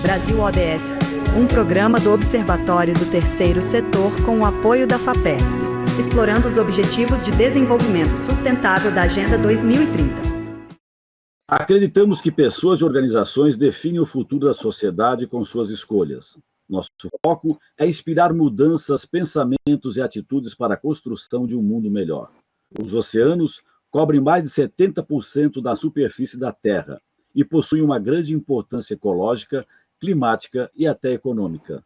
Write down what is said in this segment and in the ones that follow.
Brasil ODS, um programa do Observatório do Terceiro Setor com o apoio da FAPESP, explorando os Objetivos de Desenvolvimento Sustentável da Agenda 2030. Acreditamos que pessoas e organizações definem o futuro da sociedade com suas escolhas. Nosso foco é inspirar mudanças, pensamentos e atitudes para a construção de um mundo melhor. Os oceanos cobrem mais de 70% da superfície da Terra e possuem uma grande importância ecológica, climática e até econômica.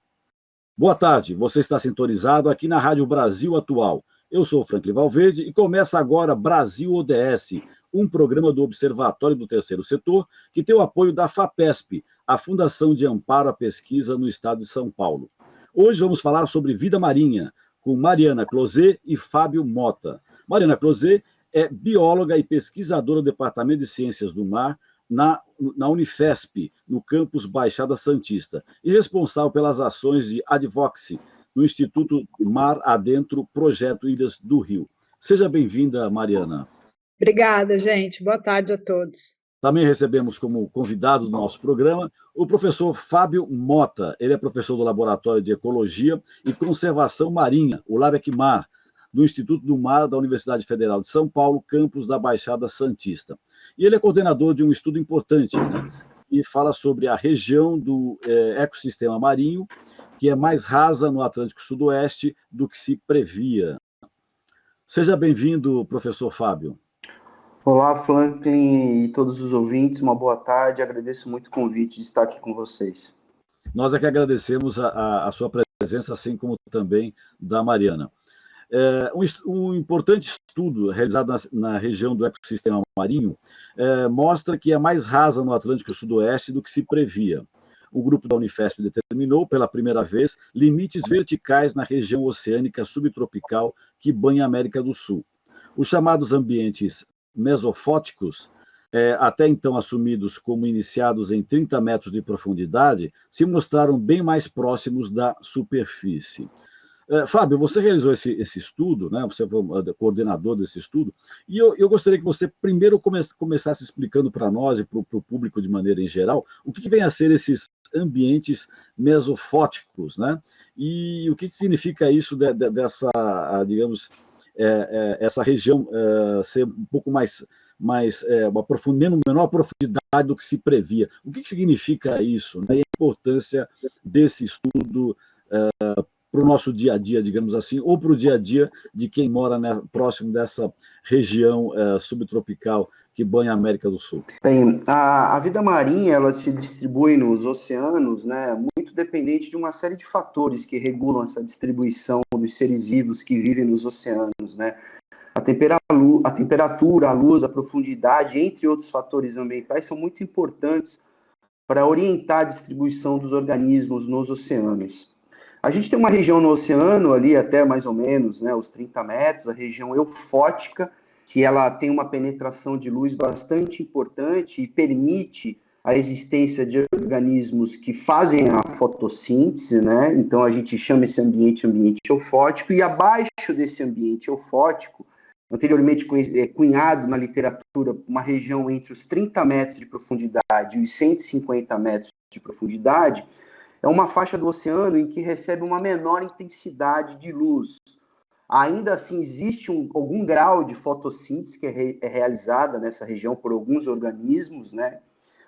Boa tarde, você está sintonizado aqui na Rádio Brasil Atual. Eu sou Franklin Valverde e começa agora Brasil ODS, um programa do Observatório do Terceiro Setor que tem o apoio da FAPESP, a Fundação de Amparo à Pesquisa no Estado de São Paulo. Hoje vamos falar sobre vida marinha, com Mariana Closet e Fábio Mota. Mariana Closet é bióloga e pesquisadora do Departamento de Ciências do Mar na Unifesp, no campus Baixada Santista, e responsável pelas ações de advocacy no Instituto Mar Adentro, Projeto Ilhas do Rio. Seja bem-vinda, Mariana. Obrigada, gente. Boa tarde a todos. Também recebemos como convidado do nosso programa o professor Fábio Mota. Ele é professor do Laboratório de Ecologia e Conservação Marinha, o LabEcMar, do Instituto do Mar da Universidade Federal de São Paulo, campus da Baixada Santista. E ele é coordenador de um estudo importante, e fala sobre a região do ecossistema marinho, que é mais rasa no Atlântico Sudoeste do que se previa. Seja bem-vindo, professor Fábio. Olá, Franklin e todos os ouvintes, uma boa tarde. Agradeço muito o convite de estar aqui com vocês. Nós é que agradecemos a sua presença, assim como também da Mariana. Um importante estudo realizado na região do ecossistema marinho mostra que é mais rasa no Atlântico Sudoeste do que se previa. O grupo da Unifesp determinou, pela primeira vez, limites verticais na região oceânica subtropical que banha a América do Sul. Os chamados ambientes mesofóticos, até então assumidos como iniciados em 30 metros de profundidade, se mostraram bem mais próximos da superfície. Fábio, você realizou esse estudo, né? Você foi o coordenador desse estudo, e eu gostaria que você primeiro começasse explicando para nós e para o público de maneira em geral, o que vem a ser esses ambientes mesofóticos, né? E o que significa isso dessa, digamos, essa região ser um pouco mais menor profundidade do que se previa. O que significa isso, né? E a importância desse estudo para o nosso dia a dia, digamos assim, ou para o dia a dia de quem mora próximo dessa região subtropical que banha a América do Sul? Bem, a vida marinha ela se distribui nos oceanos, né, muito dependente de uma série de fatores que regulam essa distribuição dos seres vivos que vivem nos oceanos, né? A temperatura, a luz, a profundidade, entre outros fatores ambientais, são muito importantes para orientar a distribuição dos organismos nos oceanos. A gente tem uma região no oceano, ali até mais ou menos, né, os 30 metros, a região eufótica, que ela tem uma penetração de luz bastante importante e permite a existência de organismos que fazem a fotossíntese, né? Então a gente chama esse ambiente eufótico, e abaixo desse ambiente eufótico, anteriormente cunhado na literatura, uma região entre os 30 metros de profundidade e os 150 metros de profundidade, é uma faixa do oceano em que recebe uma menor intensidade de luz. Ainda assim, existe algum grau de fotossíntese que é realizada nessa região por alguns organismos, né?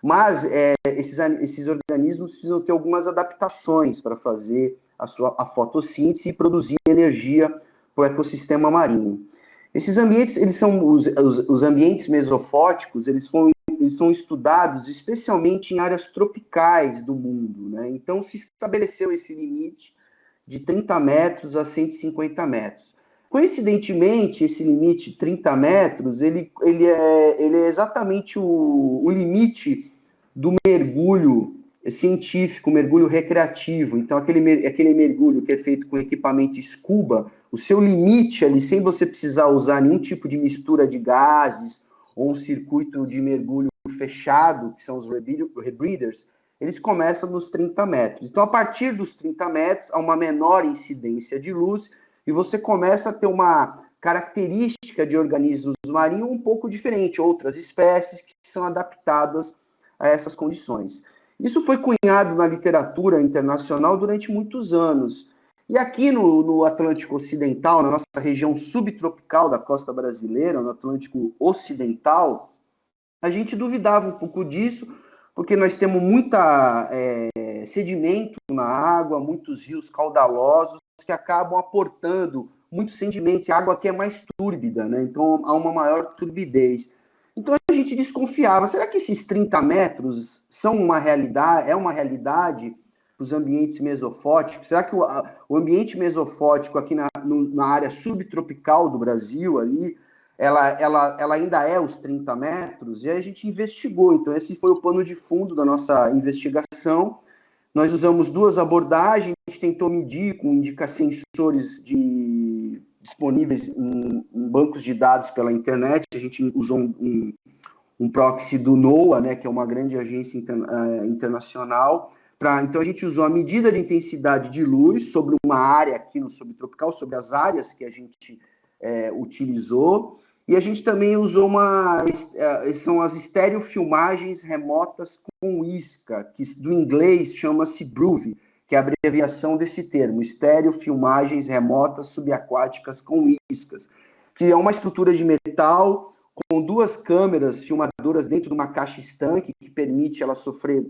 Mas esses organismos precisam ter algumas adaptações para fazer a fotossíntese e produzir energia para o ecossistema marinho. Esses ambientes, eles são os ambientes mesofóticos, eles são estudados especialmente em áreas tropicais do mundo, né? Então, se estabeleceu esse limite de 30 metros a 150 metros. Coincidentemente, esse limite de 30 metros, ele é exatamente o limite do mergulho científico, mergulho recreativo. Então, aquele mergulho que é feito com equipamento scuba, o seu limite ali, sem você precisar usar nenhum tipo de mistura de gases ou um circuito de mergulho fechado, que são os rebreathers, eles começam nos 30 metros. Então, a partir dos 30 metros, há uma menor incidência de luz e você começa a ter uma característica de organismos marinhos um pouco diferente, outras espécies que são adaptadas a essas condições. Isso foi cunhado na literatura internacional durante muitos anos. E aqui no Atlântico Ocidental, na nossa região subtropical da costa brasileira, no Atlântico Ocidental, a gente duvidava um pouco disso, porque nós temos muita sedimento na água, muitos rios caudalosos que acabam aportando muito sedimento, a água aqui é mais túrbida, né? Então há uma maior turbidez. Então a gente desconfiava, será que esses 30 metros são uma realidade, é uma realidade para os ambientes mesofóticos? Será que o ambiente mesofótico aqui na área subtropical do Brasil, ali, ela ainda é os 30 metros? E aí a gente investigou, então esse foi o pano de fundo da nossa investigação. Nós usamos duas abordagens, a gente tentou medir com sensores disponíveis em bancos de dados pela internet, a gente usou um proxy do NOAA, né, que é uma grande agência internacional. Então a gente usou a medida de intensidade de luz sobre uma área aqui no subtropical, sobre as áreas que a gente utilizou, e a gente também usou são as estereofilmagens remotas com isca, que do inglês chama-se BRUV, que é a abreviação desse termo, estereofilmagens remotas subaquáticas com iscas, que é uma estrutura de metal com duas câmeras filmadoras dentro de uma caixa estanque, que permite ela sofrer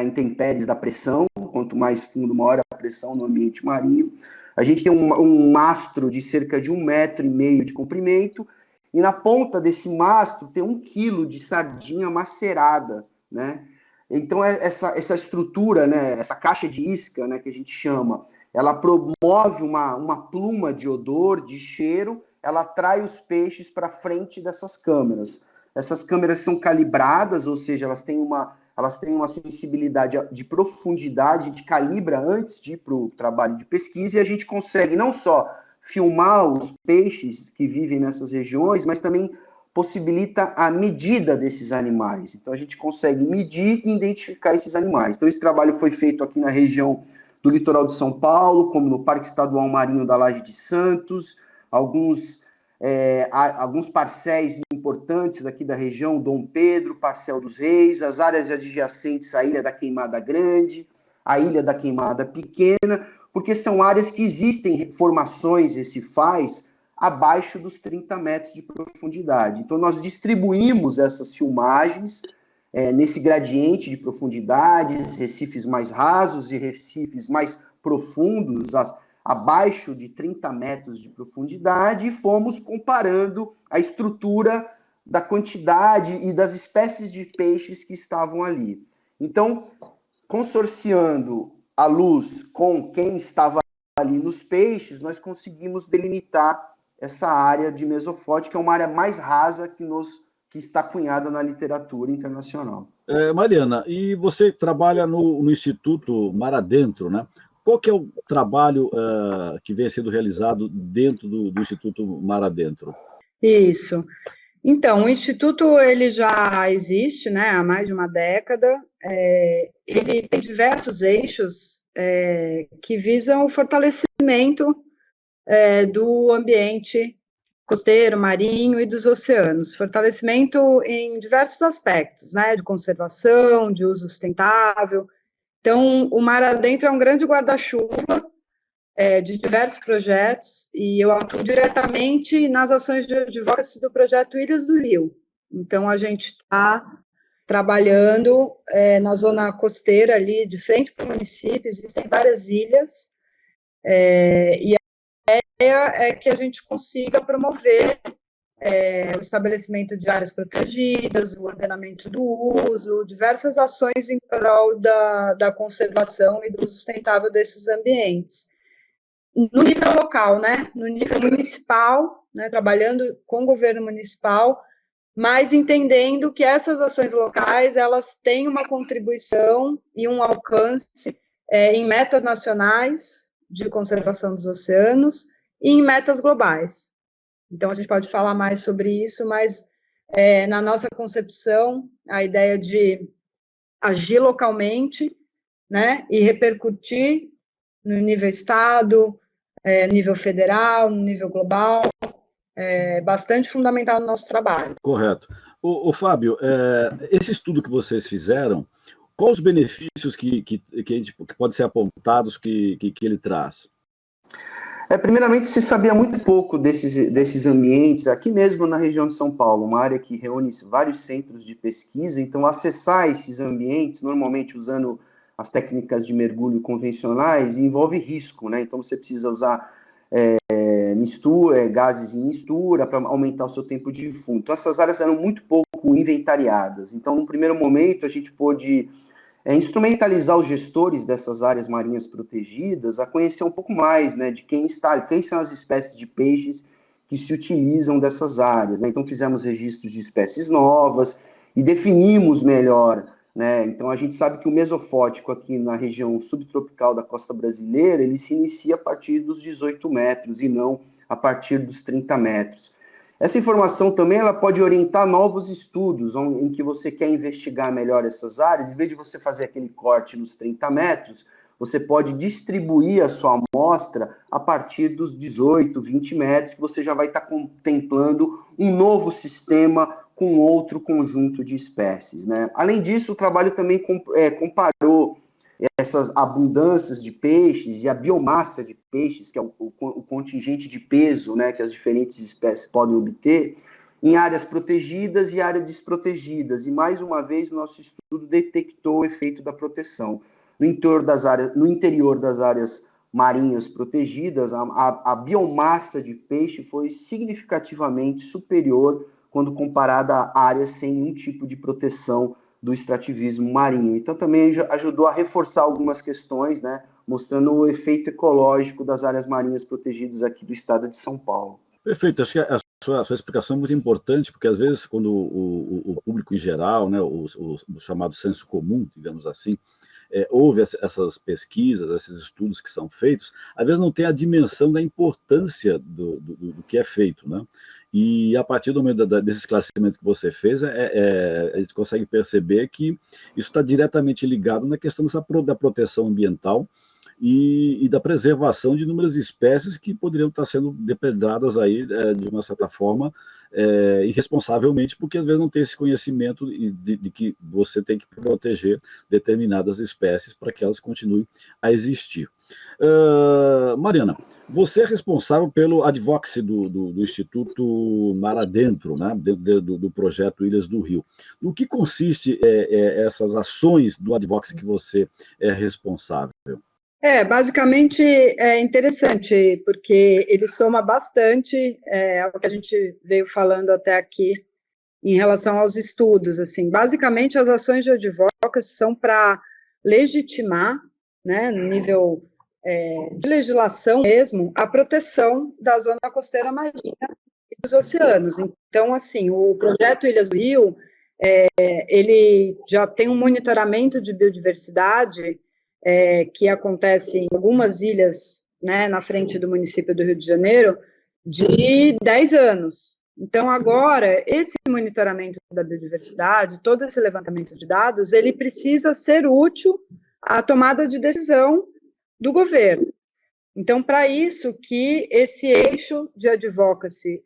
intempéries da pressão, quanto mais fundo, maior a pressão no ambiente marinho. A gente tem um mastro de cerca de 1,5 metro de comprimento, e na ponta desse mastro tem 1 quilo de sardinha macerada, né? Então, essa estrutura, né, essa caixa de isca, né, que a gente chama, ela promove uma pluma de odor, de cheiro, ela atrai os peixes para frente dessas câmeras. Essas câmeras são calibradas, ou seja, elas têm uma sensibilidade de profundidade, a gente calibra antes de ir para o trabalho de pesquisa, e a gente consegue não só filmar os peixes que vivem nessas regiões, mas também possibilita a medida desses animais. Então, a gente consegue medir e identificar esses animais. Então, esse trabalho foi feito aqui na região do litoral de São Paulo, como no Parque Estadual Marinho da Laje de Santos, alguns parcéis importantes aqui da região, Dom Pedro, Parcel dos Reis, as áreas adjacentes à Ilha da Queimada Grande, a Ilha da Queimada Pequena, porque são áreas que existem formações recifais abaixo dos 30 metros de profundidade. Então, nós distribuímos essas filmagens nesse gradiente de profundidades, recifes mais rasos e recifes mais profundos, abaixo de 30 metros de profundidade, e fomos comparando a estrutura da quantidade e das espécies de peixes que estavam ali. Então, consorciando a luz com quem estava ali nos peixes, nós conseguimos delimitar essa área de mesofótica, que é uma área mais rasa que está cunhada na literatura internacional. Mariana, e você trabalha no Instituto Mar Adentro, né? Qual que é o trabalho que vem sendo realizado dentro do Instituto Mar Adentro? Isso. Então, o Instituto ele já existe, né, há mais de uma década. Ele tem diversos eixos que visam o fortalecimento do ambiente costeiro, marinho e dos oceanos. Fortalecimento em diversos aspectos, né, de conservação, de uso sustentável. Então, o Mar Adentro é um grande guarda-chuva de diversos projetos, e eu atuo diretamente nas ações de advocacy do projeto Ilhas do Rio. Então, a gente está trabalhando na zona costeira ali, de frente para o município, existem várias ilhas, e a ideia é que a gente consiga promover o estabelecimento de áreas protegidas, o ordenamento do uso, diversas ações em prol da conservação e do uso sustentável desses ambientes. No nível local, né, no nível municipal, né, trabalhando com o governo municipal, mas entendendo que essas ações locais, elas têm uma contribuição e um alcance em metas nacionais de conservação dos oceanos e em metas globais. Então, a gente pode falar mais sobre isso, mas na nossa concepção, a ideia de agir localmente, né, e repercutir no nível estado, no nível federal, no nível global, é bastante fundamental no nosso trabalho. Correto. Fábio, esse estudo que vocês fizeram, Quais os benefícios que podem ser apontados que ele traz? Primeiramente, se sabia muito pouco desses ambientes, aqui mesmo na região de São Paulo, uma área que reúne vários centros de pesquisa, então acessar esses ambientes, normalmente usando as técnicas de mergulho convencionais, envolve risco, né? Então você precisa usar gases em mistura para aumentar o seu tempo de fundo. Então essas áreas eram muito pouco inventariadas. Então, no primeiro momento, a gente pôde instrumentalizar os gestores dessas áreas marinhas protegidas a conhecer um pouco mais, né, de quem são as espécies de peixes que se utilizam dessas áreas, né? Então fizemos registros de espécies novas e definimos melhor, né? Então a gente sabe que o mesofótico aqui na região subtropical da costa brasileira, ele se inicia a partir dos 18 metros e não a partir dos 30 metros. Essa informação também ela pode orientar novos estudos em que você quer investigar melhor essas áreas. Em vez de você fazer aquele corte nos 30 metros, você pode distribuir a sua amostra a partir dos 18, 20 metros, que você já vai estar contemplando um novo sistema com outro conjunto de espécies, né? Além disso, o trabalho também comparou essas abundâncias de peixes e a biomassa de peixes, que é o contingente de peso, né, que as diferentes espécies podem obter, em áreas protegidas e áreas desprotegidas. E, mais uma vez, o nosso estudo detectou o efeito da proteção. No interior das áreas marinhas protegidas, a biomassa de peixe foi significativamente superior quando comparada a áreas sem nenhum tipo de proteção do extrativismo marinho. Então, também ajudou a reforçar algumas questões, né, mostrando o efeito ecológico das áreas marinhas protegidas aqui do estado de São Paulo. Perfeito, acho que a sua explicação é muito importante, porque às vezes quando o público em geral, né, o chamado senso comum, digamos assim, ouve essas pesquisas, esses estudos que são feitos, às vezes não tem a dimensão da importância do que é feito, né? E a partir do momento desse esclarecimento que você fez, a gente consegue perceber que isso está diretamente ligado na questão da proteção ambiental e da preservação de inúmeras espécies que poderiam estar sendo depredadas aí, de uma certa forma, irresponsavelmente, porque às vezes não tem esse conhecimento de que você tem que proteger determinadas espécies para que elas continuem a existir. Mariana, você é responsável pelo advocacy do Instituto Mar Adentro, né, do projeto Ilhas do Rio. No que consiste essas ações do advocacy que você é responsável? Basicamente é interessante, porque ele soma bastante ao que a gente veio falando até aqui em relação aos estudos. Assim, basicamente, as ações de advocacy são para legitimar, né, no nível de legislação mesmo, a proteção da zona costeira marinha e dos oceanos. Então, assim, o projeto Ilhas do Rio, ele já tem um monitoramento de biodiversidade que acontece em algumas ilhas, né, na frente do município do Rio de Janeiro, de 10 anos. Então, agora, esse monitoramento da biodiversidade, todo esse levantamento de dados, ele precisa ser útil à tomada de decisão do governo. Então, para isso que esse eixo de advocacy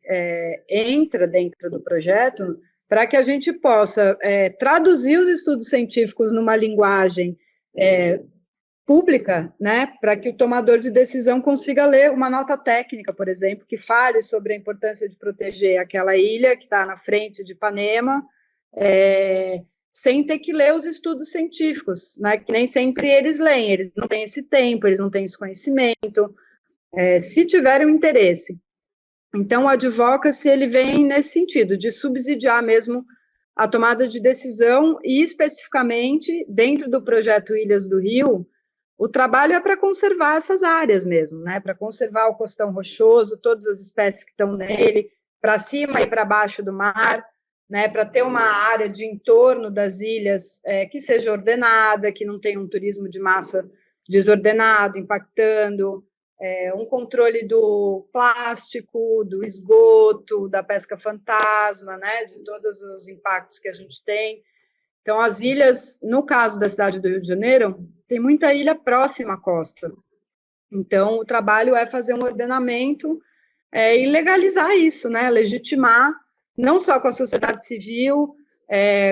entra dentro do projeto, para que a gente possa traduzir os estudos científicos numa linguagem pública, né, para que o tomador de decisão consiga ler uma nota técnica, por exemplo, que fale sobre a importância de proteger aquela ilha que está na frente de Ipanema, sem ter que ler os estudos científicos, né, que nem sempre eles leem, eles não têm esse tempo, eles não têm esse conhecimento, se tiverem um interesse. Então, o advocacy, ele vem nesse sentido, de subsidiar mesmo a tomada de decisão e, especificamente, dentro do projeto Ilhas do Rio, o trabalho é para conservar essas áreas mesmo, né? Para conservar o costão rochoso, todas as espécies que estão nele, para cima e para baixo do mar, né? Para ter uma área de entorno das ilhas que seja ordenada, que não tenha um turismo de massa desordenado, impactando, um controle do plástico, do esgoto, da pesca fantasma, né? De todos os impactos que a gente tem. Então, as ilhas, no caso da cidade do Rio de Janeiro, tem muita ilha próxima à costa. Então, o trabalho é fazer um ordenamento e legalizar isso, né? Legitimar, não só com a sociedade civil,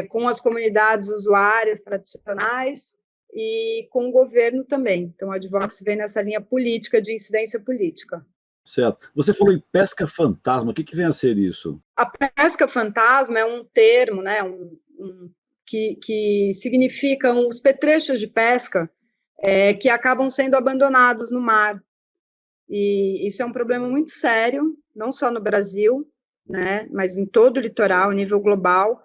com as comunidades usuárias tradicionais e com o governo também. Então, a Advox vem nessa linha política, de incidência política. Certo. Você falou em pesca fantasma, o que vem a ser isso? A pesca fantasma é um termo, né, que significam os petrechos de pesca que acabam sendo abandonados no mar. E isso é um problema muito sério, não só no Brasil, né, mas em todo o litoral, a nível global,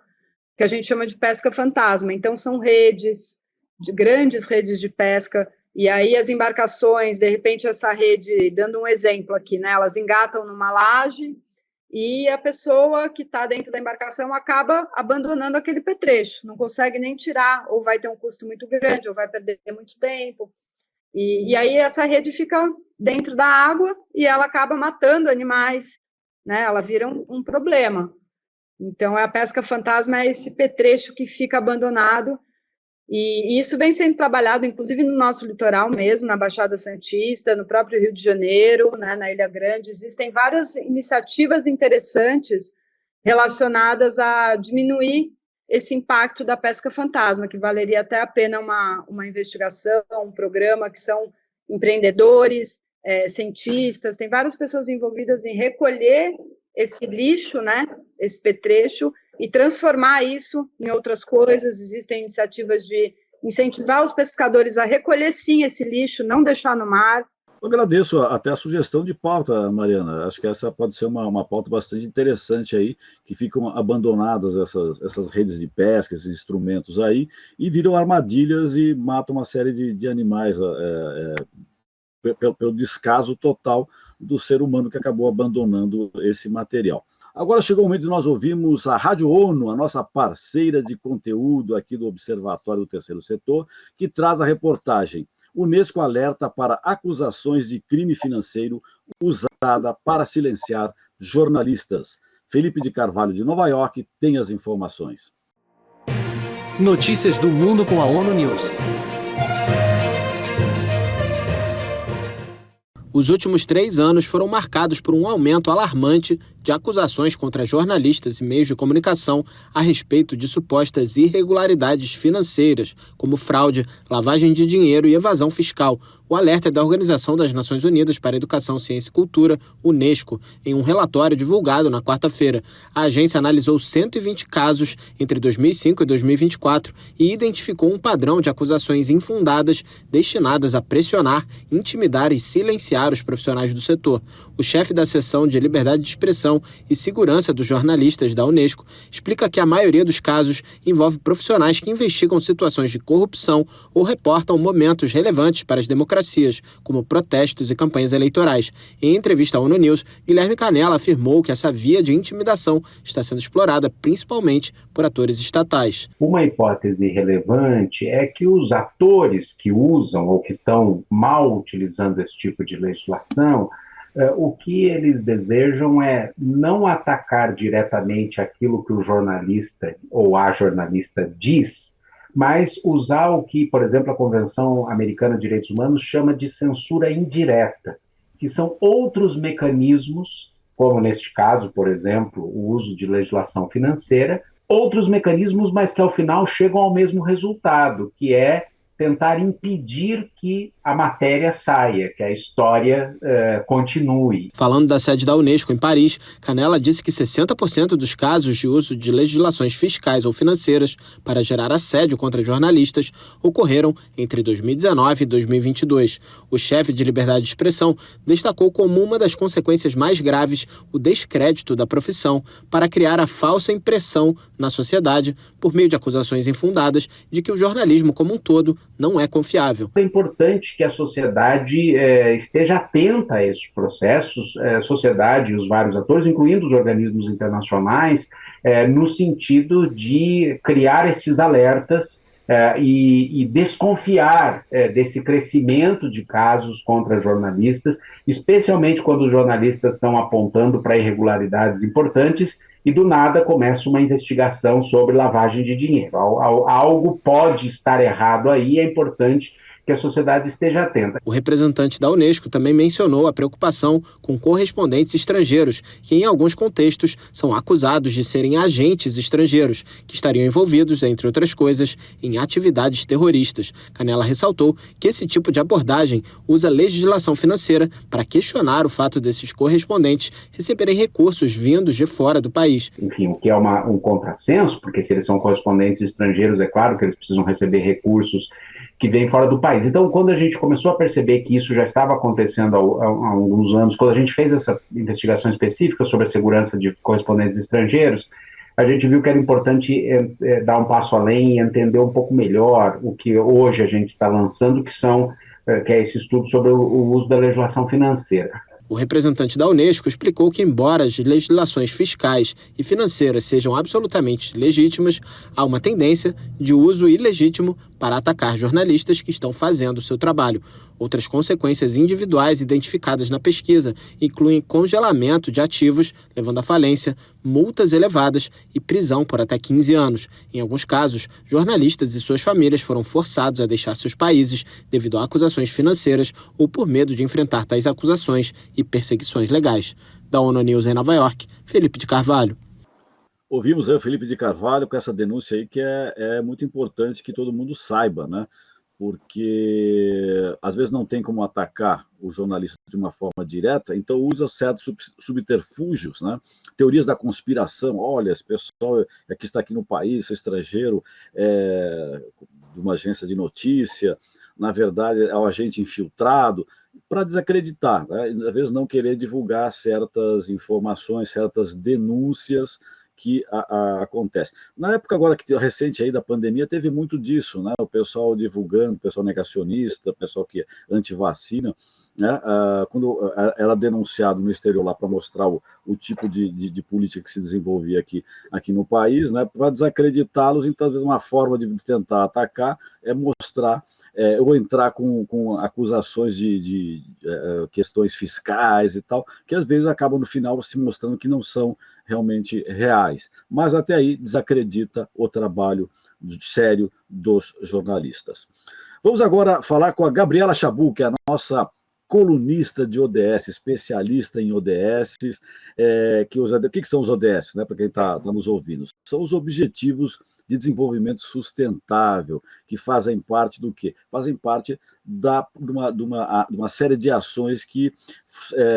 que a gente chama de pesca fantasma. Então, são grandes redes de pesca, e aí as embarcações, de repente, essa rede, dando um exemplo aqui, né, elas engatam numa laje, e a pessoa que está dentro da embarcação acaba abandonando aquele petrecho, não consegue nem tirar, ou vai ter um custo muito grande, ou vai perder muito tempo. E aí essa rede fica dentro da água e ela acaba matando animais, né? Ela vira um problema. Então, a pesca fantasma é esse petrecho que fica abandonado, e isso vem sendo trabalhado, inclusive, no nosso litoral mesmo, na Baixada Santista, no próprio Rio de Janeiro, né, na Ilha Grande. Existem várias iniciativas interessantes relacionadas a diminuir esse impacto da pesca fantasma, que valeria até a pena uma investigação, um programa, que são empreendedores, cientistas, tem várias pessoas envolvidas em recolher esse lixo, né, esse petrecho, e transformar isso em outras coisas. Existem iniciativas de incentivar os pescadores a recolher, sim, esse lixo, não deixar no mar. Eu agradeço até a sugestão de pauta, Mariana. Acho que essa pode ser uma pauta bastante interessante aí, que ficam abandonadas essas redes de pesca, esses instrumentos aí, e viram armadilhas e matam uma série de animais pelo descaso total do ser humano que acabou abandonando esse material. Agora chegou o momento de nós ouvirmos a Rádio ONU, a nossa parceira de conteúdo aqui do Observatório do Terceiro Setor, que traz a reportagem Unesco alerta para acusações de crime financeiro usada para silenciar jornalistas. Felipe de Carvalho, de Nova York, tem as informações. Notícias do mundo com a ONU News. Os últimos 3 anos foram marcados por um aumento alarmante de acusações contra jornalistas e meios de comunicação a respeito de supostas irregularidades financeiras, como fraude, lavagem de dinheiro e evasão fiscal. O alerta é da Organização das Nações Unidas para a Educação, Ciência e Cultura, Unesco, em um relatório divulgado na quarta-feira. A agência analisou 120 casos entre 2005 e 2024 e identificou um padrão de acusações infundadas destinadas a pressionar, intimidar e silenciar os profissionais do setor. O chefe da seção de Liberdade de Expressão e Segurança dos Jornalistas da Unesco explica que a maioria dos casos envolve profissionais que investigam situações de corrupção ou reportam momentos relevantes para as democracias, como protestos e campanhas eleitorais. Em entrevista à ONU News, Guilherme Canella afirmou que essa via de intimidação está sendo explorada principalmente por atores estatais. Uma hipótese relevante é que os atores que usam ou que estão mal utilizando esse tipo de legislação, o que eles desejam é não atacar diretamente aquilo que o jornalista ou a jornalista diz, mas usar o que, por exemplo, a Convenção Americana de Direitos Humanos chama de censura indireta, que são outros mecanismos, como neste caso, por exemplo, o uso de legislação financeira, outros mecanismos, mas que ao final chegam ao mesmo resultado, que é tentar impedir que a matéria saia, que a história continue. Falando da sede da Unesco em Paris, Canella disse que 60% dos casos de uso de legislações fiscais ou financeiras para gerar assédio contra jornalistas ocorreram entre 2019 e 2022. O chefe de Liberdade de Expressão destacou como uma das consequências mais graves o descrédito da profissão para criar a falsa impressão na sociedade por meio de acusações infundadas de que o jornalismo como um todo não é confiável. É importante que a sociedade esteja atenta a esses processos, a sociedade e os vários atores, incluindo os organismos internacionais, no sentido de criar esses alertas e desconfiar desse crescimento de casos contra jornalistas, especialmente quando os jornalistas estão apontando para irregularidades importantes e do nada começa uma investigação sobre lavagem de dinheiro. Algo pode estar errado aí, é importante que que a sociedade esteja atenta. O representante da Unesco também mencionou a preocupação com correspondentes estrangeiros, que em alguns contextos são acusados de serem agentes estrangeiros, que estariam envolvidos, entre outras coisas, em atividades terroristas. Canella ressaltou que esse tipo de abordagem usa legislação financeira para questionar o fato desses correspondentes receberem recursos vindos de fora do país. Enfim, o que é um contrassenso, porque se eles são correspondentes estrangeiros, é claro que eles precisam receber recursos que vêm fora do país. Então, quando a gente começou a perceber que isso já estava acontecendo há alguns anos, quando a gente fez essa investigação específica sobre a segurança de correspondentes estrangeiros, a gente viu que era importante dar um passo além e entender um pouco melhor o que hoje a gente está lançando, que é esse estudo sobre o uso da legislação financeira. O representante da Unesco explicou que, embora as legislações fiscais e financeiras sejam absolutamente legítimas, há uma tendência de uso ilegítimo para atacar jornalistas que estão fazendo o seu trabalho. Outras consequências individuais identificadas na pesquisa incluem congelamento de ativos, levando à falência, multas elevadas e prisão por até 15 anos. Em alguns casos, jornalistas e suas famílias foram forçados a deixar seus países devido a acusações financeiras ou por medo de enfrentar tais acusações e perseguições legais. Da ONU News em Nova York, Felipe de Carvalho. Ouvimos aí o Felipe de Carvalho com essa denúncia aí que é muito importante que todo mundo saiba, né? Porque às vezes não tem como atacar o jornalista de uma forma direta, então usa certos subterfúgios, né? Teorias da conspiração, olha, esse pessoal que está aqui no país, é estrangeiro, de uma agência de notícia, na verdade é um agente infiltrado, para desacreditar, né? Às vezes não querer divulgar certas informações, certas denúncias que acontece. Na época agora que recente aí da pandemia, teve muito disso, né? O pessoal divulgando, o pessoal negacionista, o pessoal que é anti-vacina, né? Quando era denunciado no exterior lá para mostrar o tipo de política que se desenvolvia aqui no país, né? Para desacreditá-los, então, às vezes, uma forma de tentar atacar é mostrar ou entrar com acusações de questões fiscais e tal, que às vezes acabam no final se mostrando que não são realmente reais. Mas até aí desacredita o trabalho sério dos jornalistas. Vamos agora falar com a Gabriela Chabut, que é a nossa colunista de ODS, especialista em ODS. O que são os ODS, né, para quem está nos ouvindo? São os Objetivos de Desenvolvimento Sustentável, que fazem parte do quê? Fazem parte de uma série de ações que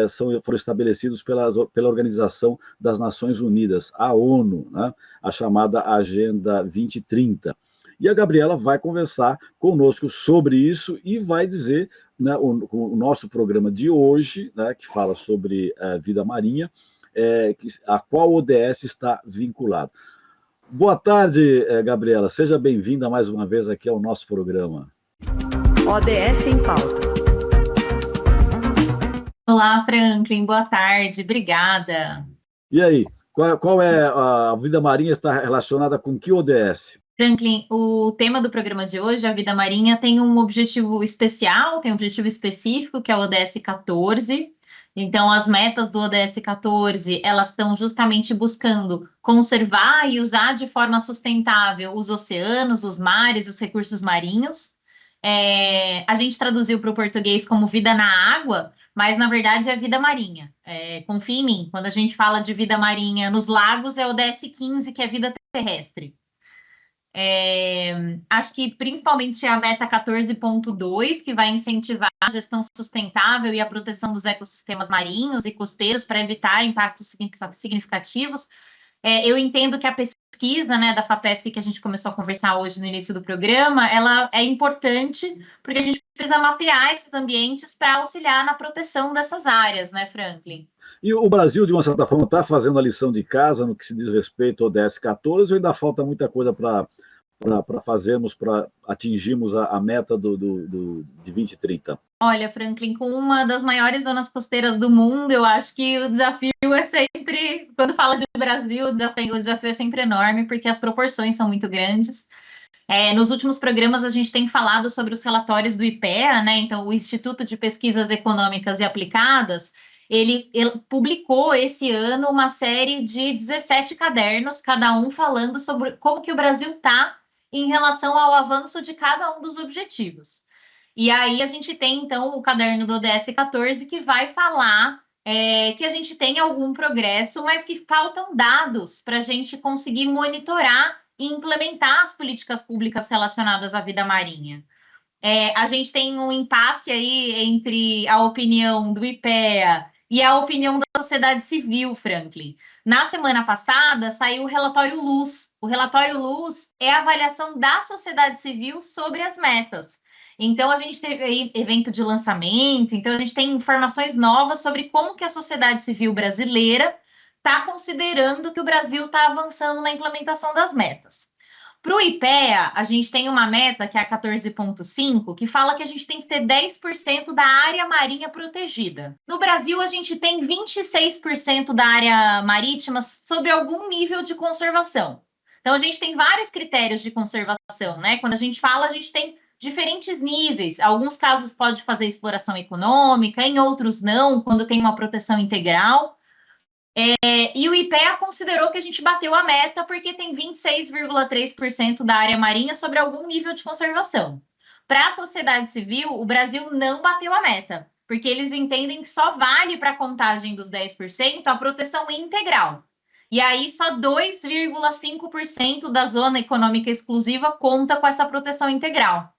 foram estabelecidas pela Organização das Nações Unidas, a ONU, né? A chamada Agenda 2030. E a Gabriela vai conversar conosco sobre isso e vai dizer, né, o nosso programa de hoje, né, que fala sobre vida marinha, a qual ODS está vinculado. Boa tarde, Gabriela. Seja bem-vinda mais uma vez aqui ao nosso programa. ODS em Pauta. Olá, Franklin. Boa tarde. Obrigada. E aí, qual é a vida marinha está relacionada com que ODS? Franklin, o tema do programa de hoje, a vida marinha, tem um objetivo especial, tem um objetivo específico, que é o ODS 14. Então, as metas do ODS 14, elas estão justamente buscando conservar e usar de forma sustentável os oceanos, os mares, os recursos marinhos. A gente traduziu para o português como vida na água, mas, na verdade, é vida marinha. Confia em mim, quando a gente fala de vida marinha nos lagos, é o ODS 15, que é vida terrestre. Acho que principalmente a meta 14.2, que vai incentivar a gestão sustentável e a proteção dos ecossistemas marinhos e costeiros para evitar impactos significativos. Eu entendo que a pesquisa, né, da FAPESP, que a gente começou a conversar hoje no início do programa, ela é importante porque a gente precisa mapear esses ambientes para auxiliar na proteção dessas áreas, né, Franklin? E o Brasil, de uma certa forma, está fazendo a lição de casa no que se diz respeito ao ODS 14, ou ainda falta muita coisa para fazermos, para atingirmos a meta de 2030? Olha, Franklin, com uma das maiores zonas costeiras do mundo, eu acho que o desafio é sempre, quando fala de Brasil, o desafio é sempre enorme, porque as proporções são muito grandes. Nos últimos programas, a gente tem falado sobre os relatórios do IPEA, né? Então, o Instituto de Pesquisas Econômicas e Aplicadas, ele publicou esse ano uma série de 17 cadernos, cada um falando sobre como que o Brasil está em relação ao avanço de cada um dos objetivos. E aí a gente tem, então, o caderno do ODS 14, que vai falar que a gente tem algum progresso, mas que faltam dados para a gente conseguir monitorar e implementar as políticas públicas relacionadas à vida marinha. A gente tem um impasse aí entre a opinião do IPEA e a opinião da sociedade civil, Franklin. Na semana passada, saiu o relatório Luz. O relatório Luz é a avaliação da sociedade civil sobre as metas. Então, a gente teve aí evento de lançamento, então a gente tem informações novas sobre como que a sociedade civil brasileira está considerando que o Brasil está avançando na implementação das metas. Para o IPEA, a gente tem uma meta, que é a 14.5, que fala que a gente tem que ter 10% da área marinha protegida. No Brasil, a gente tem 26% da área marítima sob algum nível de conservação. Então, a gente tem vários critérios de conservação, né? Quando a gente fala, a gente tem diferentes níveis. Em alguns casos pode fazer exploração econômica, em outros não, quando tem uma proteção integral. E o IPEA considerou que a gente bateu a meta porque tem 26,3% da área marinha sobre algum nível de conservação. Para a sociedade civil, o Brasil não bateu a meta, porque eles entendem que só vale para a contagem dos 10% a proteção integral. E aí só 2,5% da zona econômica exclusiva conta com essa proteção integral.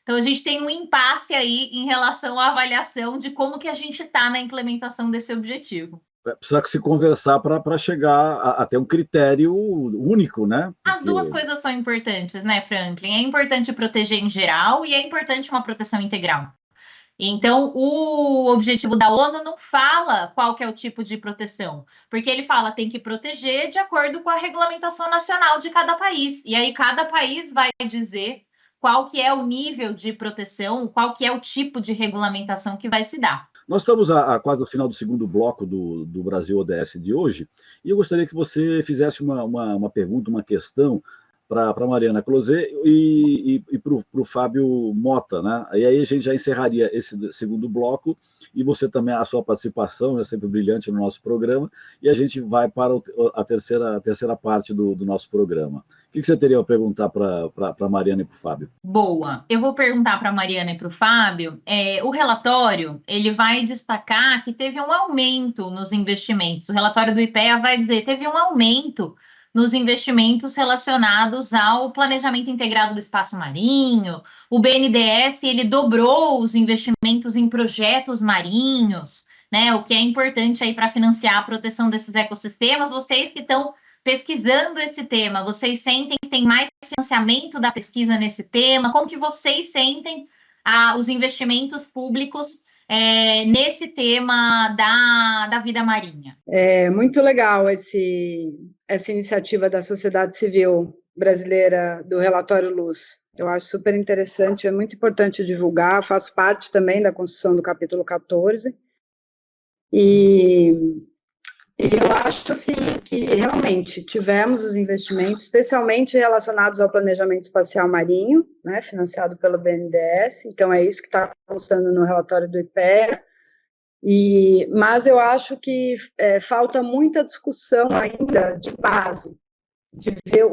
Então, a gente tem um impasse aí em relação à avaliação de como que a gente está na implementação desse objetivo. Precisa se conversar para chegar a ter um critério único, né? As duas coisas são importantes, né, Franklin? É importante proteger em geral e é importante uma proteção integral. Então, o objetivo da ONU não fala qual que é o tipo de proteção, porque ele fala que tem que proteger de acordo com a regulamentação nacional de cada país. E aí, cada país vai dizer qual que é o nível de proteção, qual que é o tipo de regulamentação que vai se dar. Nós estamos quase no final do segundo bloco do Brasil ODS de hoje, e eu gostaria que você fizesse uma pergunta, uma questão para a Mariana Closet e para o Fábio Mota, né? E aí a gente já encerraria esse segundo bloco, e você também, a sua participação é sempre brilhante no nosso programa, e a gente vai para a terceira parte do nosso programa. O que você teria a perguntar para a Mariana e para o Fábio? Boa. Eu vou perguntar para a Mariana e para o Fábio. O relatório ele vai destacar que teve um aumento nos investimentos. O relatório do IPEA vai dizer que teve um aumento nos investimentos relacionados ao planejamento integrado do espaço marinho. O BNDES ele dobrou os investimentos em projetos marinhos, né? O que é importante aí para financiar a proteção desses ecossistemas. Vocês que estão pesquisando esse tema, vocês sentem que tem mais financiamento da pesquisa nesse tema? Como que vocês sentem os investimentos públicos nesse tema da vida marinha? É muito legal essa iniciativa da sociedade civil brasileira do relatório Luz. Eu acho super interessante, é muito importante divulgar, faço parte também da construção do capítulo 14, e eu acho assim, que realmente tivemos os investimentos, especialmente relacionados ao planejamento espacial marinho, né, financiado pelo BNDES, então é isso que está constando no relatório do IPEA, mas eu acho que falta muita discussão ainda de base, de ver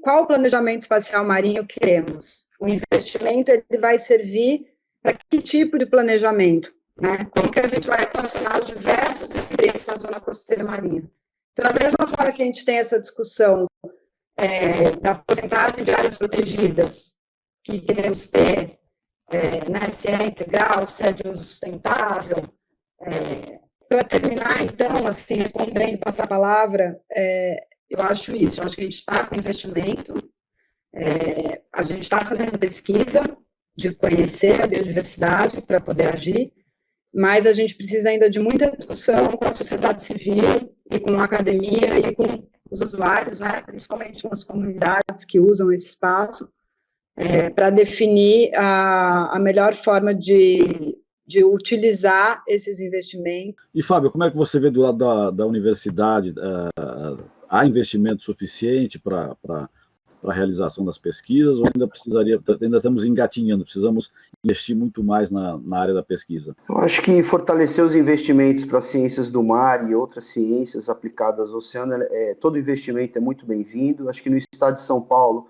qual o planejamento espacial marinho queremos. O investimento ele vai servir para que tipo de planejamento? Né? Como que a gente vai relacionar os diversos interesses da zona costeira marinha? Então, da mesma forma que a gente tem essa discussão da porcentagem de áreas protegidas que queremos ter, né, se é integral, se é de uso sustentável. Para terminar, então, assim, respondendo, passar a palavra, eu acho isso, eu acho que a gente está com investimento, a gente está fazendo pesquisa de conhecer a biodiversidade para poder agir, mas a gente precisa ainda de muita discussão com a sociedade civil e com a academia e com os usuários, né, principalmente com as comunidades que usam esse espaço, para definir a melhor forma de utilizar esses investimentos. E, Fábio, como é que você vê do lado da universidade? Há investimento suficiente para a realização das pesquisas, ou ainda estamos engatinhando, precisamos investir muito mais na área da pesquisa? Eu acho que fortalecer os investimentos para as ciências do mar e outras ciências aplicadas ao oceano, todo investimento é muito bem-vindo. Acho que no estado de São Paulo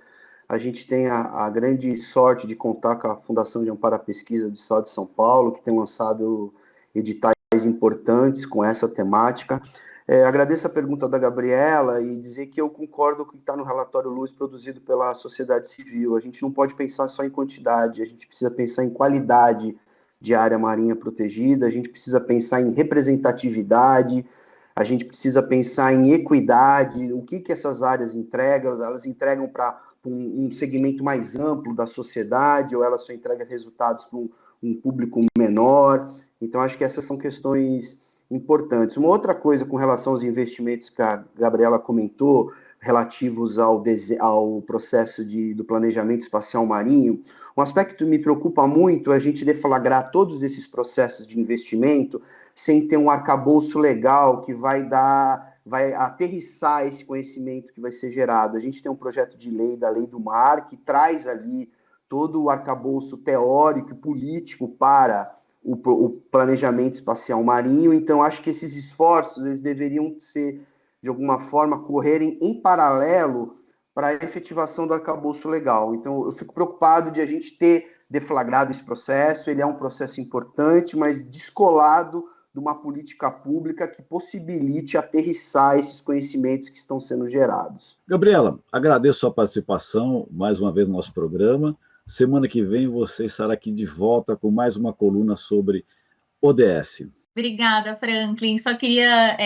A gente tem a grande sorte de contar com a Fundação de Amparo à Pesquisa do Estado de São Paulo, que tem lançado editais importantes com essa temática. Agradeço a pergunta da Gabriela e dizer que eu concordo com o que está no relatório Luz produzido pela sociedade civil. A gente não pode pensar só em quantidade, a gente precisa pensar em qualidade de área marinha protegida, a gente precisa pensar em representatividade, a gente precisa pensar em equidade, o que essas áreas entregam, elas entregam para um segmento mais amplo da sociedade, ou elas só entregam resultados para um público menor. Então, acho que essas são questões importantes. Uma outra coisa com relação aos investimentos que a Gabriela comentou, relativos ao processo do planejamento espacial marinho, um aspecto que me preocupa muito é a gente deflagrar todos esses processos de investimento sem ter um arcabouço legal que vai aterrissar esse conhecimento que vai ser gerado. A gente tem um projeto de lei, da Lei do Mar, que traz ali todo o arcabouço teórico e político para o planejamento espacial marinho. Então, acho que esses esforços eles deveriam ser, de alguma forma, correrem em paralelo para a efetivação do arcabouço legal. Então, eu fico preocupado de a gente ter deflagrado esse processo. Ele é um processo importante, mas descolado de uma política pública que possibilite aterrissar esses conhecimentos que estão sendo gerados. Gabriela, agradeço a sua participação mais uma vez no nosso programa. Semana que vem você estará aqui de volta com mais uma coluna sobre ODS. Obrigada, Franklin. Só queria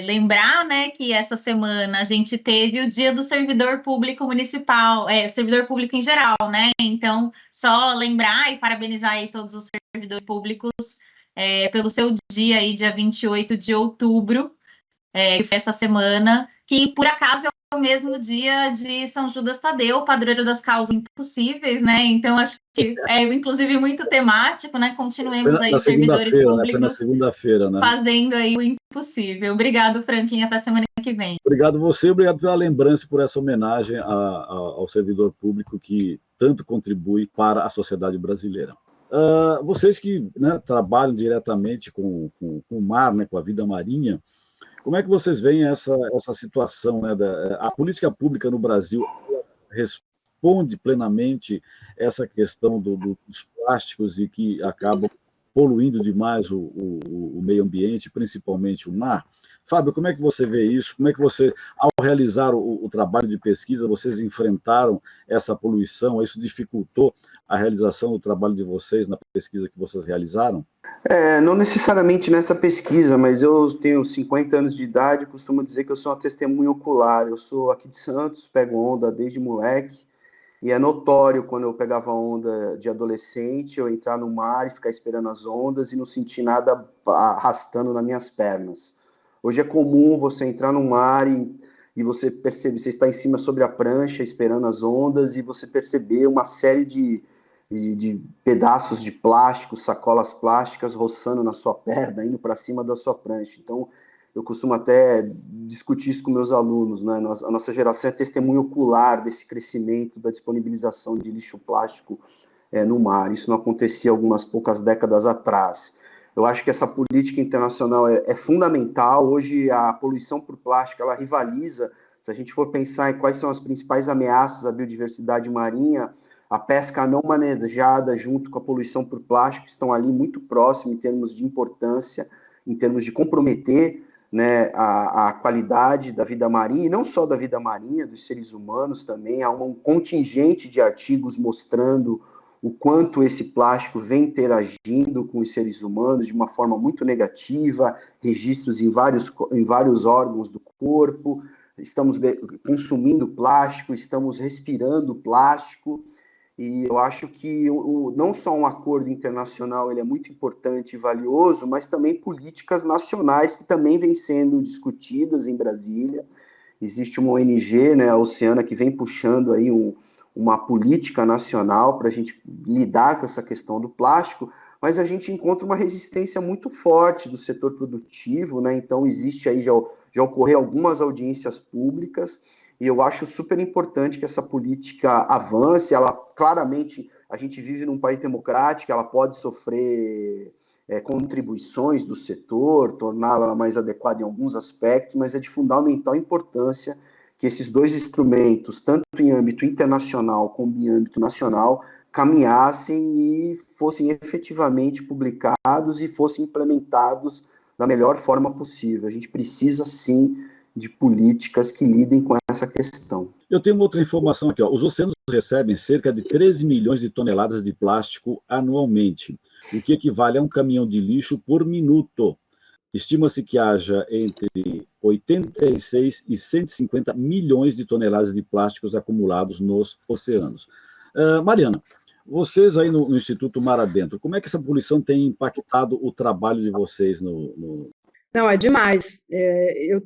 lembrar, né, que essa semana a gente teve o Dia do Servidor Público Municipal, servidor público em geral, né? Então, só lembrar e parabenizar aí todos os servidores públicos pelo seu dia aí, dia 28 de outubro, que foi essa semana, que por acaso é o mesmo dia de São Judas Tadeu, padroeiro das causas impossíveis, né? Então, acho que é, inclusive, muito temático, né? Continuemos aí, servidores públicos, foi na segunda-feira, né? Fazendo aí o impossível. Obrigado, Franklin, até semana que vem. Obrigado você, obrigado pela lembrança e por essa homenagem ao servidor público que tanto contribui para a sociedade brasileira. Vocês que, né, trabalham diretamente com o mar, né, com a vida marinha, como é que vocês veem essa situação, né, a política pública no Brasil responde plenamente essa questão dos plásticos e que acabam poluindo demais o meio ambiente, principalmente o mar? Fábio, como é que você vê isso? Como é que você, ao realizar o trabalho de pesquisa, vocês enfrentaram essa poluição? Isso dificultou a realização do trabalho de vocês na pesquisa que vocês realizaram? Não necessariamente nessa pesquisa, mas eu tenho 50 anos de idade e costumo dizer que eu sou uma testemunha ocular. Eu sou aqui de Santos, pego onda desde moleque, e é notório quando eu pegava onda de adolescente, eu entrar no mar e ficar esperando as ondas e não sentir nada arrastando nas minhas pernas. Hoje é comum você entrar no mar e você percebe, você está em cima sobre a prancha esperando as ondas e você perceber uma série de pedaços de plástico, sacolas plásticas roçando na sua perna, indo para cima da sua prancha. Então, eu costumo até discutir isso com meus alunos, né? A nossa geração é testemunha ocular desse crescimento da disponibilização de lixo plástico no mar. Isso não acontecia algumas poucas décadas atrás. Eu acho que essa política internacional é fundamental. Hoje, a poluição por plástico, ela rivaliza. Se a gente for pensar em quais são as principais ameaças à biodiversidade marinha, a pesca não manejada junto com a poluição por plástico estão ali muito próximos em termos de importância, em termos de comprometer, né, a qualidade da vida marinha, e não só da vida marinha, dos seres humanos também. Há um contingente de artigos mostrando o quanto esse plástico vem interagindo com os seres humanos de uma forma muito negativa, registros em vários órgãos do corpo, estamos consumindo plástico, estamos respirando plástico, e eu acho que não só um acordo internacional ele é muito importante e valioso, mas também políticas nacionais que também vêm sendo discutidas em Brasília. Existe uma ONG, né, a Oceana, que vem puxando aí uma política nacional para a gente lidar com essa questão do plástico, mas a gente encontra uma resistência muito forte do setor produtivo, né? Então existe aí, já ocorreu algumas audiências públicas, e eu acho super importante que essa política avance. Ela, claramente, a gente vive num país democrático, ela pode sofrer contribuições do setor, torná-la mais adequada em alguns aspectos, mas é de fundamental importância que esses dois instrumentos, tanto em âmbito internacional como em âmbito nacional, caminhassem e fossem efetivamente publicados e fossem implementados da melhor forma possível. A gente precisa, sim, de políticas que lidem com essa questão. Eu tenho uma outra informação aqui. Os oceanos recebem cerca de 13 milhões de toneladas de plástico anualmente, o que equivale a um caminhão de lixo por minuto. Estima-se que haja entre 86 e 150 milhões de toneladas de plásticos acumulados nos oceanos. Mariana, vocês aí no Instituto Mar Adentro, como é que essa poluição tem impactado o trabalho de vocês no... Não, é demais.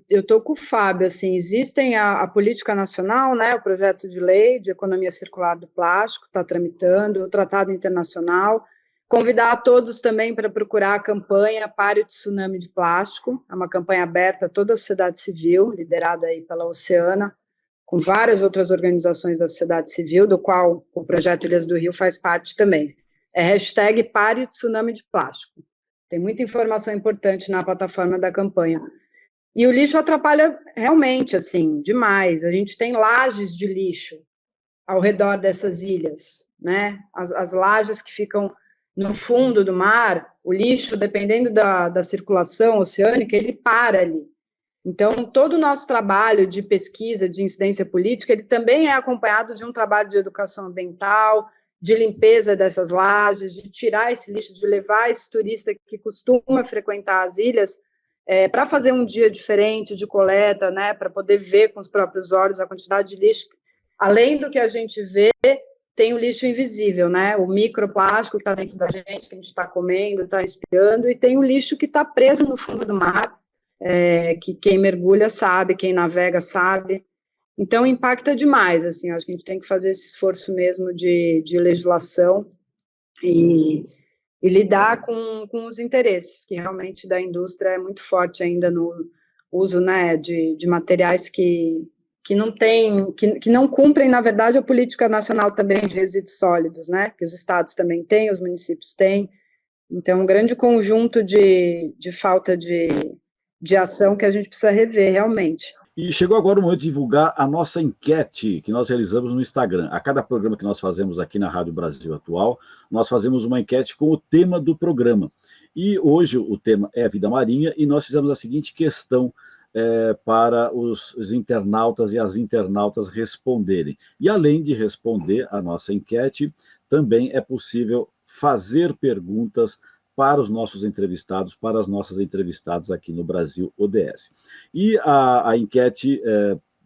Eu estou com o Fábio, assim, existem a política nacional, né, o projeto de lei de economia circular do plástico, está tramitando, o tratado internacional, convidar a todos também para procurar a campanha Pare o Tsunami de Plástico, é uma campanha aberta a toda a sociedade civil, liderada aí pela Oceana, com várias outras organizações da sociedade civil, do qual o Projeto Ilhas do Rio faz parte também. É hashtag Pare o Tsunami de Plástico. Tem muita informação importante na plataforma da campanha. E o lixo atrapalha realmente, assim, demais. A gente tem lajes de lixo ao redor dessas ilhas, né? As lajes que ficam no fundo do mar, o lixo, dependendo da circulação oceânica, ele para ali. Então, todo o nosso trabalho de pesquisa, de incidência política, ele também é acompanhado de um trabalho de educação ambiental, de limpeza dessas lajes, de tirar esse lixo, de levar esse turista que costuma frequentar as ilhas para fazer um dia diferente de coleta, né, para poder ver com os próprios olhos a quantidade de lixo. Além do que a gente vê, tem o lixo invisível, né, o microplástico que está dentro da gente, que a gente está comendo, está respirando, e tem o lixo que está preso no fundo do mar, que quem mergulha sabe, quem navega sabe. Então, impacta demais, assim, acho que a gente tem que fazer esse esforço mesmo de legislação e lidar com os interesses, que realmente da indústria é muito forte ainda no uso, né, de materiais que não cumprem, na verdade, a política nacional também de resíduos sólidos, né, que os estados também têm, os municípios têm. Então, um grande conjunto de falta de ação que a gente precisa rever, realmente. E chegou agora o momento de divulgar a nossa enquete que nós realizamos no Instagram. A cada programa que nós fazemos aqui na Rádio Brasil Atual, nós fazemos uma enquete com o tema do programa. E hoje o tema é a vida marinha, e nós fizemos a seguinte questão para os internautas e as internautas responderem. E além de responder a nossa enquete, também é possível fazer perguntas para os nossos entrevistados, para as nossas entrevistadas aqui no Brasil ODS. E a enquete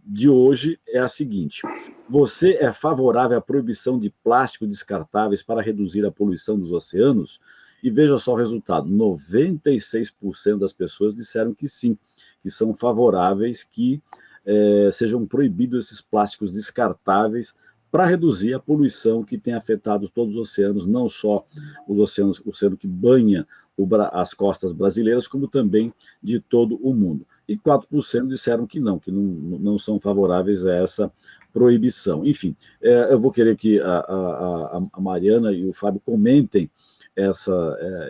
de hoje é a seguinte: você é favorável à proibição de plástico descartáveis para reduzir a poluição dos oceanos? E veja só o resultado, 96% das pessoas disseram que sim, que são favoráveis que sejam proibidos esses plásticos descartáveis para reduzir a poluição que tem afetado todos os oceanos, não só os oceanos, o oceano que banha as costas brasileiras, como também de todo o mundo. E 4% disseram que não são favoráveis a essa proibição. Enfim, eu vou querer que a Mariana e o Fábio comentem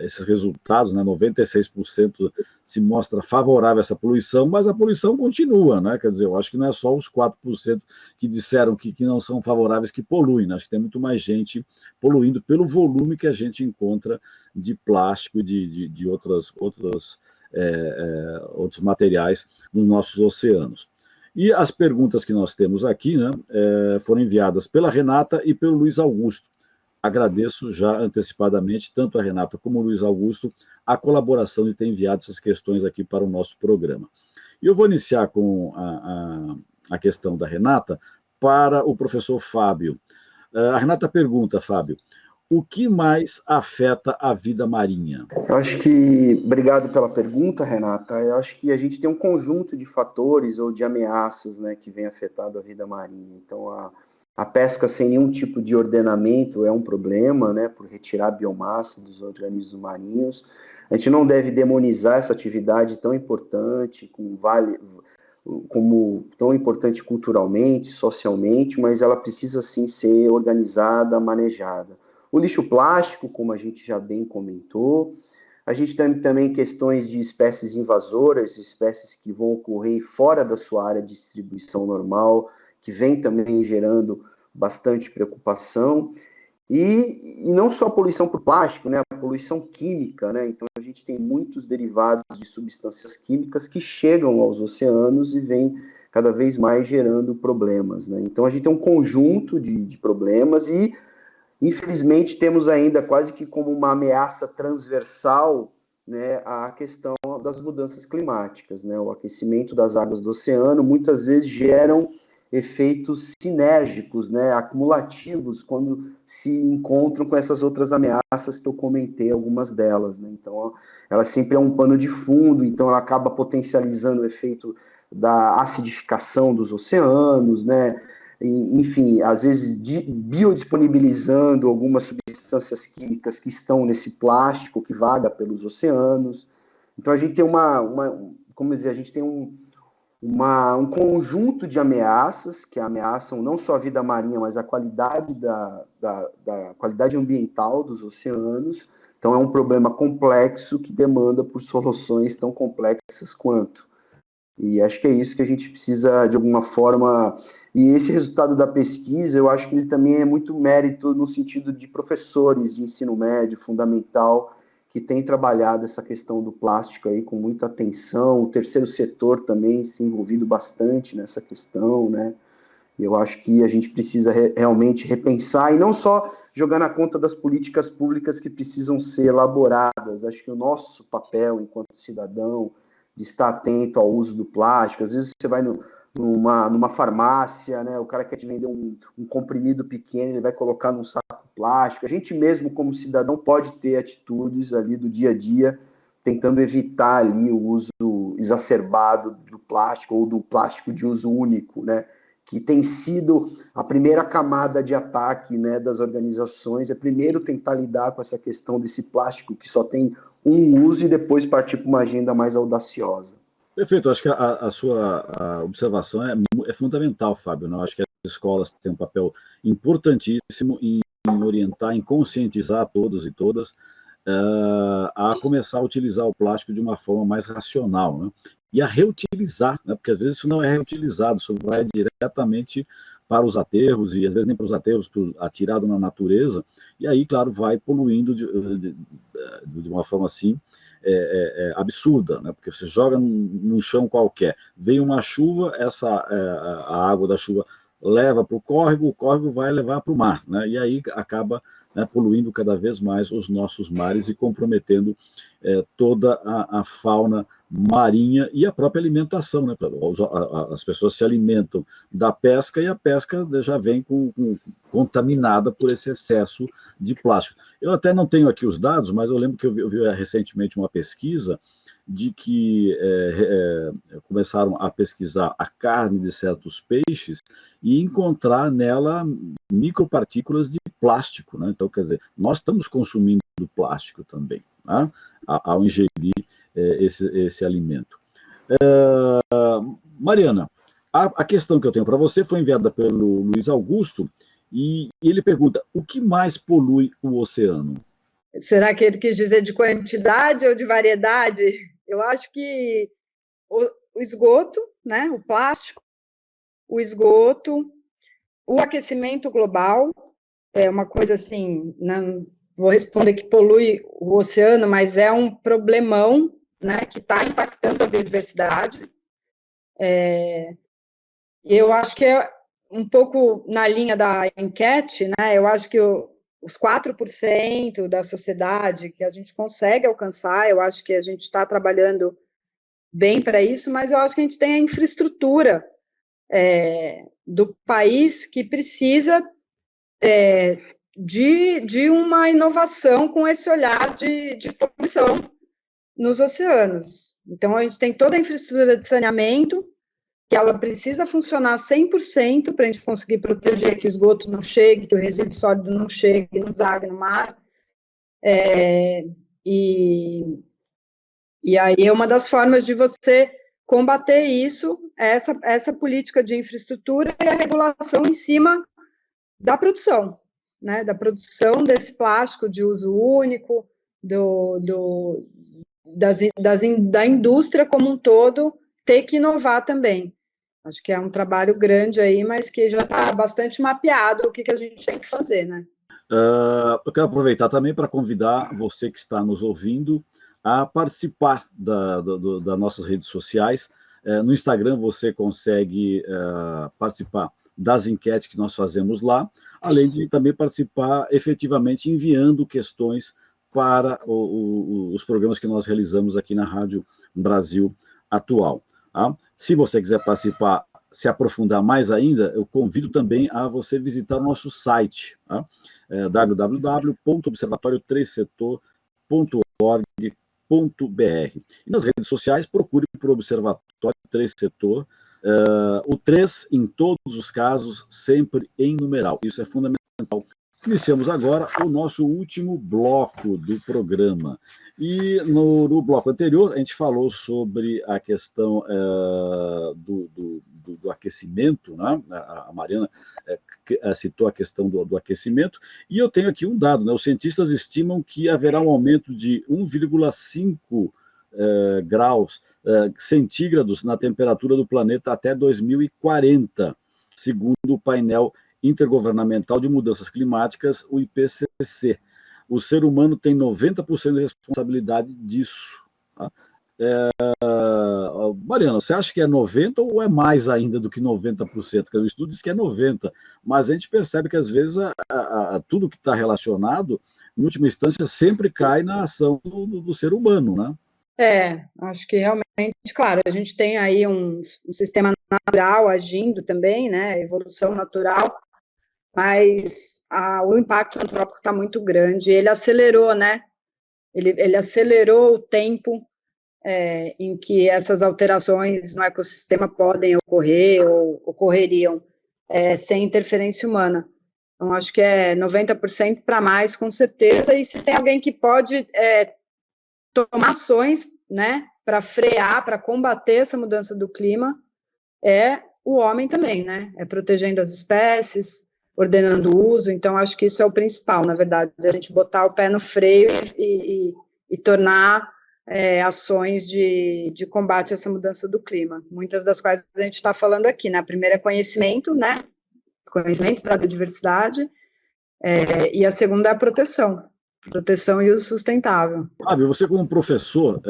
esses resultados, né? 96% se mostra favorável a essa poluição, mas a poluição continua, né? Quer dizer, eu acho que não é só os 4% que disseram que não são favoráveis que poluem, né? Acho que tem muito mais gente poluindo pelo volume que a gente encontra de plástico e de outros materiais nos nossos oceanos. E as perguntas que nós temos aqui, né, foram enviadas pela Renata e pelo Luiz Augusto. Agradeço já antecipadamente, tanto a Renata como o Luiz Augusto, a colaboração de ter enviado essas questões aqui para o nosso programa. E eu vou iniciar com a questão da Renata para o professor Fábio. A Renata pergunta, Fábio, o que mais afeta a vida marinha? Eu acho que, obrigado pela pergunta, Renata, eu acho que a gente tem um conjunto de fatores ou de ameaças, né, que vem afetando a vida marinha. Então, a pesca sem nenhum tipo de ordenamento é um problema, né, por retirar a biomassa dos organismos marinhos. A gente não deve demonizar essa atividade tão importante, como tão importante culturalmente, socialmente, mas ela precisa sim ser organizada, manejada. O lixo plástico, como a gente já bem comentou, A gente tem também questões de espécies invasoras, espécies que vão ocorrer fora da sua área de distribuição normal, que vem também gerando bastante preocupação. E não só a poluição por plástico, né, a poluição química, né, então a gente tem muitos derivados de substâncias químicas que chegam aos oceanos e vêm cada vez mais gerando problemas, né, então a gente tem um conjunto de problemas e, infelizmente, temos ainda quase que como uma ameaça transversal, né, a questão das mudanças climáticas, né, o aquecimento das águas do oceano muitas vezes geram efeitos sinérgicos, né, acumulativos, quando se encontram com essas outras ameaças que eu comentei, algumas delas, né? Então, ela sempre é um pano de fundo, então ela acaba potencializando o efeito da acidificação dos oceanos, né? Enfim, às vezes biodisponibilizando algumas substâncias químicas que estão nesse plástico que vaga pelos oceanos. Então, a gente tem como dizer, a gente tem um conjunto de ameaças que ameaçam não só a vida marinha, mas a qualidade da qualidade ambiental dos oceanos. Então, é um problema complexo que demanda por soluções tão complexas quanto. E acho que é isso que a gente precisa, de alguma forma... E esse resultado da pesquisa, eu acho que ele também é muito mérito no sentido de professores de ensino médio, fundamental, que tem trabalhado essa questão do plástico aí com muita atenção, o terceiro setor também se envolvido bastante nessa questão, né? Eu acho que a gente precisa realmente repensar, e não só jogar na conta das políticas públicas que precisam ser elaboradas. Acho que o nosso papel enquanto cidadão de estar atento ao uso do plástico, às vezes você vai numa farmácia, né? O cara quer te vender um comprimido pequeno, ele vai colocar num saco plástico. A gente mesmo, como cidadão, pode ter atitudes ali do dia a dia, tentando evitar ali o uso exacerbado do plástico, ou do plástico de uso único, né? Que tem sido a primeira camada de ataque, né, das organizações, é primeiro tentar lidar com essa questão desse plástico que só tem um uso e depois partir para uma agenda mais audaciosa. Perfeito, acho que a sua observação é fundamental, Fábio. Né? Acho que as escolas têm um papel importantíssimo em orientar, em conscientizar todos e todas a começar a utilizar o plástico de uma forma mais racional, né? E a reutilizar, né? Porque às vezes isso não é reutilizado, isso vai diretamente para os aterros, e às vezes nem para os aterros, atirado na natureza, e aí, claro, vai poluindo de uma forma assim, absurda, né? Porque você joga num chão qualquer, vem uma chuva, a água da chuva leva para o córrego vai levar para o mar, né? E aí acaba, né, poluindo cada vez mais os nossos mares e comprometendo toda a fauna marinha e a própria alimentação, né? As pessoas se alimentam da pesca e a pesca já vem contaminada por esse excesso de plástico. Eu até não tenho aqui os dados, mas eu lembro que eu vi recentemente uma pesquisa de que começaram a pesquisar a carne de certos peixes e encontrar nela micropartículas de plástico, né? Então, quer dizer, nós estamos consumindo plástico também, né? Ao ingerir esse alimento. Mariana, a questão que eu tenho para você foi enviada pelo Luiz Augusto e ele pergunta: o que mais polui o oceano? Será que ele quis dizer de quantidade ou de variedade? Eu acho que o esgoto, né, o plástico, o esgoto, o aquecimento global, é uma coisa assim, não vou responder que polui o oceano, mas é um problemão, né, que está impactando a biodiversidade. Eu acho que é um pouco na linha da enquete, né, eu acho que os 4% da sociedade que a gente consegue alcançar, eu acho que a gente está trabalhando bem para isso, mas eu acho que a gente tem a infraestrutura do país que precisa de uma inovação com esse olhar de poluição nos oceanos. Então, a gente tem toda a infraestrutura de saneamento, que ela precisa funcionar 100% para a gente conseguir proteger que o esgoto não chegue, que o resíduo sólido não chegue, não desague no mar. E aí é uma das formas de você combater isso, essa política de infraestrutura e a regulação em cima da produção, né, da produção desse plástico de uso único, da indústria como um todo ter que inovar também. Acho que é um trabalho grande aí, mas que já está bastante mapeado o que a gente tem que fazer, né? Eu quero aproveitar também para convidar você que está nos ouvindo a participar das nossas redes sociais. No Instagram você consegue participar das enquetes que nós fazemos lá, além de também participar efetivamente enviando questões para os programas que nós realizamos aqui na Rádio Brasil Atual. Tá? Se você quiser participar, se aprofundar mais ainda, eu convido também a você visitar o nosso site, tá? www.observatório3setor.org.br. E nas redes sociais, procure por Observatório 3 Setor, o 3 em todos os casos, sempre em numeral. Isso é fundamental. Iniciamos agora o nosso último bloco do programa. E no bloco anterior, a gente falou sobre a questão do aquecimento, né? A Mariana citou a questão do aquecimento, e eu tenho aqui um dado, né? Os cientistas estimam que haverá um aumento de 1,5 graus centígrados na temperatura do planeta até 2040, segundo o painel intergovernamental de mudanças climáticas, o IPCC. O ser humano tem 90% de responsabilidade disso. Tá? Mariana, você acha que é 90% ou é mais ainda do que 90%? Porque o estudo diz que é 90%, mas a gente percebe que às vezes tudo que está relacionado, em última instância, sempre cai na ação do ser humano, né? Acho que realmente, claro, a gente tem aí um sistema natural agindo também, né, evolução natural, mas o impacto antrópico está muito grande, ele acelerou, né, ele acelerou o tempo em que essas alterações no ecossistema podem ocorrer ou ocorreriam sem interferência humana. Então, acho que é 90% para mais, com certeza, e se tem alguém que pode tomar ações, né, para frear, para combater essa mudança do clima, é o homem também, né, protegendo as espécies, ordenando o uso. Então acho que isso é o principal, na verdade, a gente botar o pé no freio e tornar ações de combate a essa mudança do clima, muitas das quais a gente está falando aqui, né, a primeira é conhecimento, né, conhecimento da biodiversidade, e a segunda é a proteção e uso sustentável. Fábio, você como professor,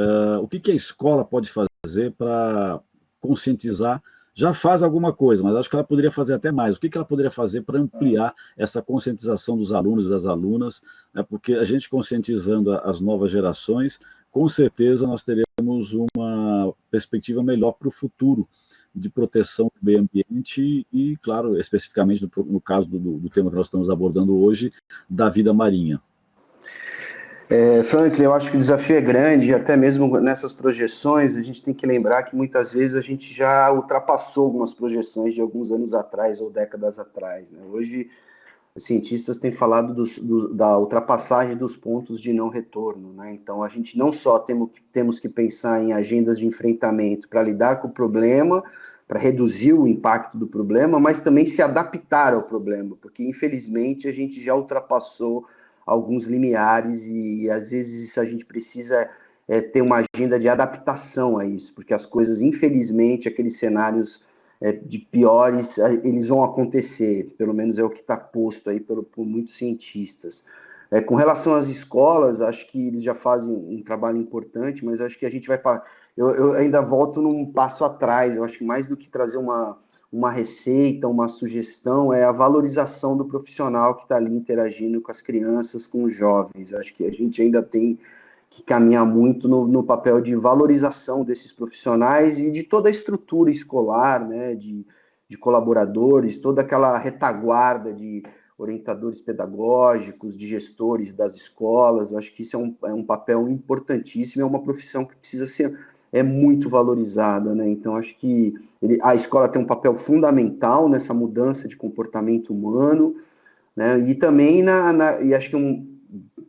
o que a escola pode fazer para conscientizar? Já faz alguma coisa, mas acho que ela poderia fazer até mais. O que ela poderia fazer para ampliar essa conscientização dos alunos e das alunas? Né? Porque a gente conscientizando as novas gerações, com certeza nós teremos uma perspectiva melhor para o futuro de proteção do meio ambiente e, claro, especificamente no caso do tema que nós estamos abordando hoje, da vida marinha. Franklin, eu acho que o desafio é grande, e até mesmo nessas projeções, a gente tem que lembrar que muitas vezes a gente já ultrapassou algumas projeções de alguns anos atrás ou décadas atrás, né? Hoje, os cientistas têm falado da ultrapassagem dos pontos de não retorno, né? Então, a gente não só temos que pensar em agendas de enfrentamento para lidar com o problema, para reduzir o impacto do problema, mas também se adaptar ao problema, porque, infelizmente, a gente já ultrapassou alguns limiares e às vezes a gente precisa ter uma agenda de adaptação a isso, porque as coisas, infelizmente, aqueles cenários de piores, eles vão acontecer, pelo menos é o que está posto aí por muitos cientistas. Com relação às escolas, acho que eles já fazem um trabalho importante, mas acho que a gente vai... Eu ainda volto num passo atrás, eu acho que mais do que trazer uma receita, uma sugestão, é a valorização do profissional que está ali interagindo com as crianças, com os jovens. Acho que a gente ainda tem que caminhar muito no papel de valorização desses profissionais e de toda a estrutura escolar, né, de colaboradores, toda aquela retaguarda de orientadores pedagógicos, de gestores das escolas. Eu acho que isso é um papel importantíssimo, é uma profissão que precisa ser muito valorizada, né? Então, acho que a escola tem um papel fundamental nessa mudança de comportamento humano, né? E também, e acho que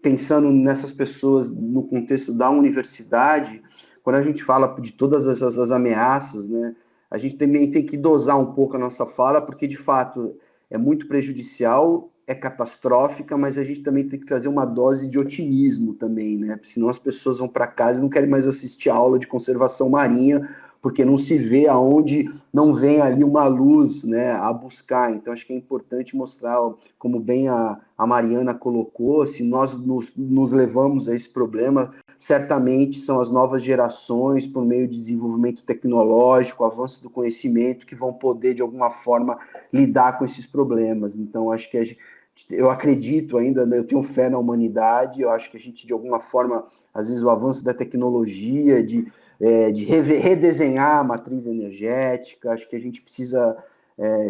pensando nessas pessoas no contexto da universidade, quando a gente fala de todas essas ameaças, né, a gente também tem que dosar um pouco a nossa fala, porque, de fato, é muito prejudicial é catastrófica, mas a gente também tem que trazer uma dose de otimismo também, né? Senão as pessoas vão para casa e não querem mais assistir a aula de conservação marinha, porque não se vê aonde não vem ali uma luz, né, a buscar. Então, acho que é importante mostrar, como bem a Mariana colocou, se nós nos levamos a esse problema, certamente são as novas gerações, por meio de desenvolvimento tecnológico, avanço do conhecimento, que vão poder, de alguma forma, lidar com esses problemas. Então, acho que eu acredito ainda, eu tenho fé na humanidade, eu acho que a gente, de alguma forma, às vezes o avanço da tecnologia, de redesenhar a matriz energética, acho que a gente precisa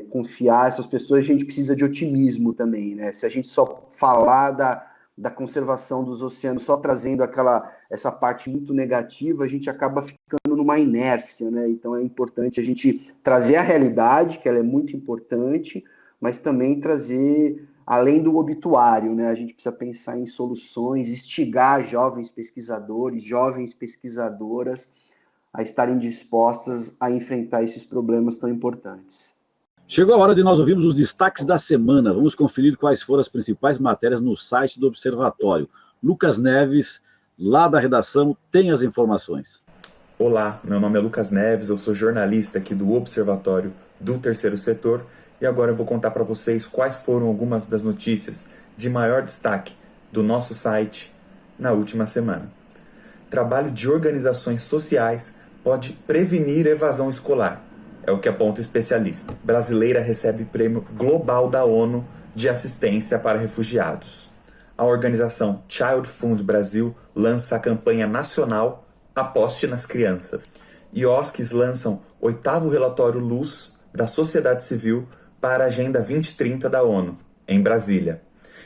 confiar essas pessoas, a gente precisa de otimismo também, né? Se a gente só falar da conservação dos oceanos, só trazendo essa parte muito negativa, a gente acaba ficando numa inércia, né? Então é importante a gente trazer a realidade, que ela é muito importante, mas também trazer, além do obituário, né? A gente precisa pensar em soluções, instigar jovens pesquisadores, jovens pesquisadoras a estarem dispostas a enfrentar esses problemas tão importantes. Chegou a hora de nós ouvirmos os destaques da semana. Vamos conferir quais foram as principais matérias no site do Observatório. Lucas Neves, lá da redação, tem as informações. Olá, meu nome é Lucas Neves, eu sou jornalista aqui do Observatório do Terceiro Setor e agora eu vou contar para vocês quais foram algumas das notícias de maior destaque do nosso site na última semana. Trabalho de organizações sociais pode prevenir evasão escolar. É o que aponta o especialista. Brasileira recebe prêmio global da ONU de assistência para refugiados. A organização Child Fund Brasil lança a campanha nacional Aposte nas Crianças. IOSCs lançam 8º relatório Luz da sociedade civil para a Agenda 2030 da ONU, em Brasília.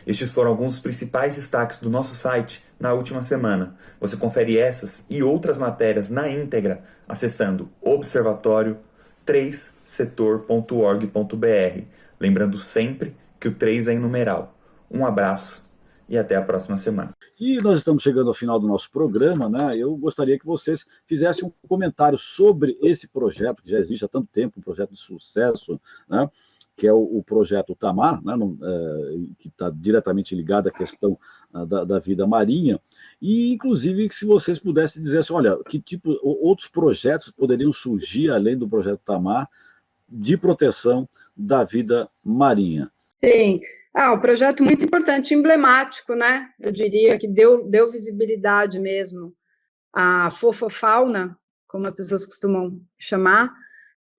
Estes foram alguns dos principais destaques do nosso site na última semana. Você confere essas e outras matérias na íntegra acessando observatório3setor.org.br. Lembrando sempre que o 3 é em numeral. Um abraço e até a próxima semana. E nós estamos chegando ao final do nosso programa, né? Eu gostaria que vocês fizessem um comentário sobre esse projeto, que já existe há tanto tempo, um projeto de sucesso, né? Que é o projeto Tamar, né, que está diretamente ligado à questão da vida marinha, e inclusive se vocês pudessem dizer assim, olha, que tipo, outros projetos poderiam surgir, além do projeto Tamar, de proteção da vida marinha. Sim, um projeto muito importante, emblemático, né? Eu diria que deu visibilidade mesmo à fofofauna, como as pessoas costumam chamar,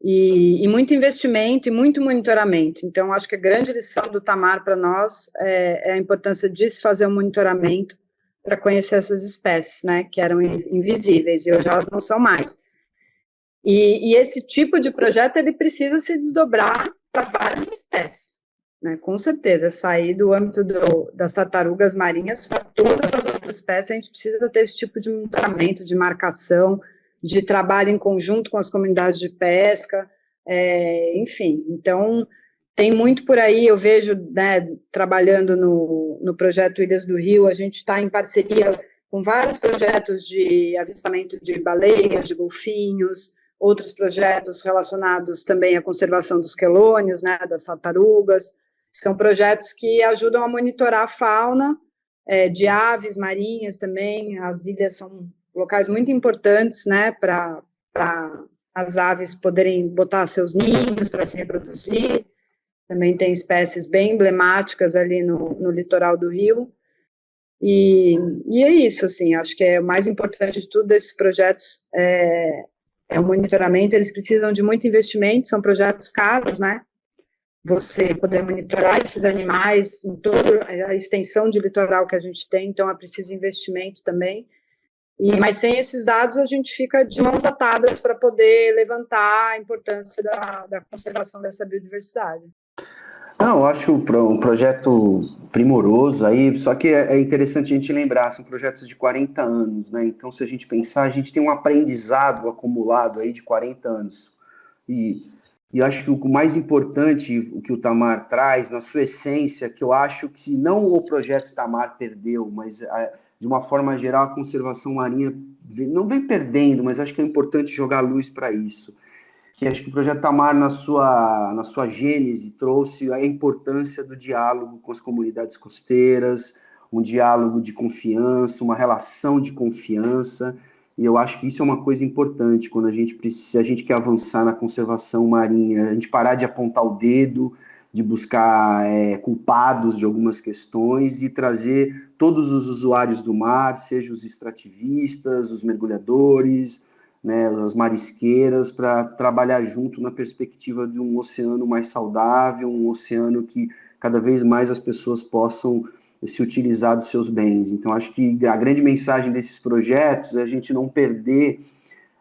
e muito investimento e muito monitoramento. Então, acho que a grande lição do Tamar para nós é a importância de se fazer um monitoramento para conhecer essas espécies, né, que eram invisíveis, e hoje elas não são mais. E esse tipo de projeto, ele precisa se desdobrar para várias espécies, né, com certeza, sair do âmbito das tartarugas marinhas para todas as outras espécies. A gente precisa ter esse tipo de monitoramento, de marcação, de trabalho em conjunto com as comunidades de pesca, enfim, então tem muito por aí. Eu vejo, né, trabalhando no projeto Ilhas do Rio, a gente está em parceria com vários projetos de avistamento de baleias, de golfinhos, outros projetos relacionados também à conservação dos quelônios, né, das tartarugas. São projetos que ajudam a monitorar a fauna de aves marinhas também. As ilhas são locais muito importantes, né, para as aves poderem botar seus ninhos para se reproduzir. Também tem espécies bem emblemáticas ali no litoral do Rio. E é isso, assim, acho que o mais importante de tudo desses projetos é o monitoramento. Eles precisam de muito investimento, são projetos caros, né, você poder monitorar esses animais em toda a extensão de litoral que a gente tem, então é preciso investimento também. Mas sem esses dados a gente fica de mãos atadas para poder levantar a importância da conservação dessa biodiversidade. Não, eu acho um projeto primoroso aí, só que é interessante a gente lembrar, são projetos de 40 anos, né? Então, se a gente pensar, a gente tem um aprendizado acumulado aí de 40 anos. E eu acho que o mais importante, o que o Tamar traz, na sua essência, que eu acho que se não o projeto Tamar perdeu, mas de uma forma geral a conservação marinha não vem perdendo, mas acho que é importante jogar luz para isso. que acho que o Projeto Tamar, na sua gênese, trouxe a importância do diálogo com as comunidades costeiras, um diálogo de confiança, uma relação de confiança, e eu acho que isso é uma coisa importante quando a gente quer avançar na conservação marinha, a gente parar de apontar o dedo, de buscar culpados de algumas questões e trazer todos os usuários do mar, seja os extrativistas, os mergulhadores, né, as marisqueiras, para trabalhar junto na perspectiva de um oceano mais saudável, um oceano que cada vez mais as pessoas possam se utilizar dos seus bens. Então, acho que a grande mensagem desses projetos é a gente não perder,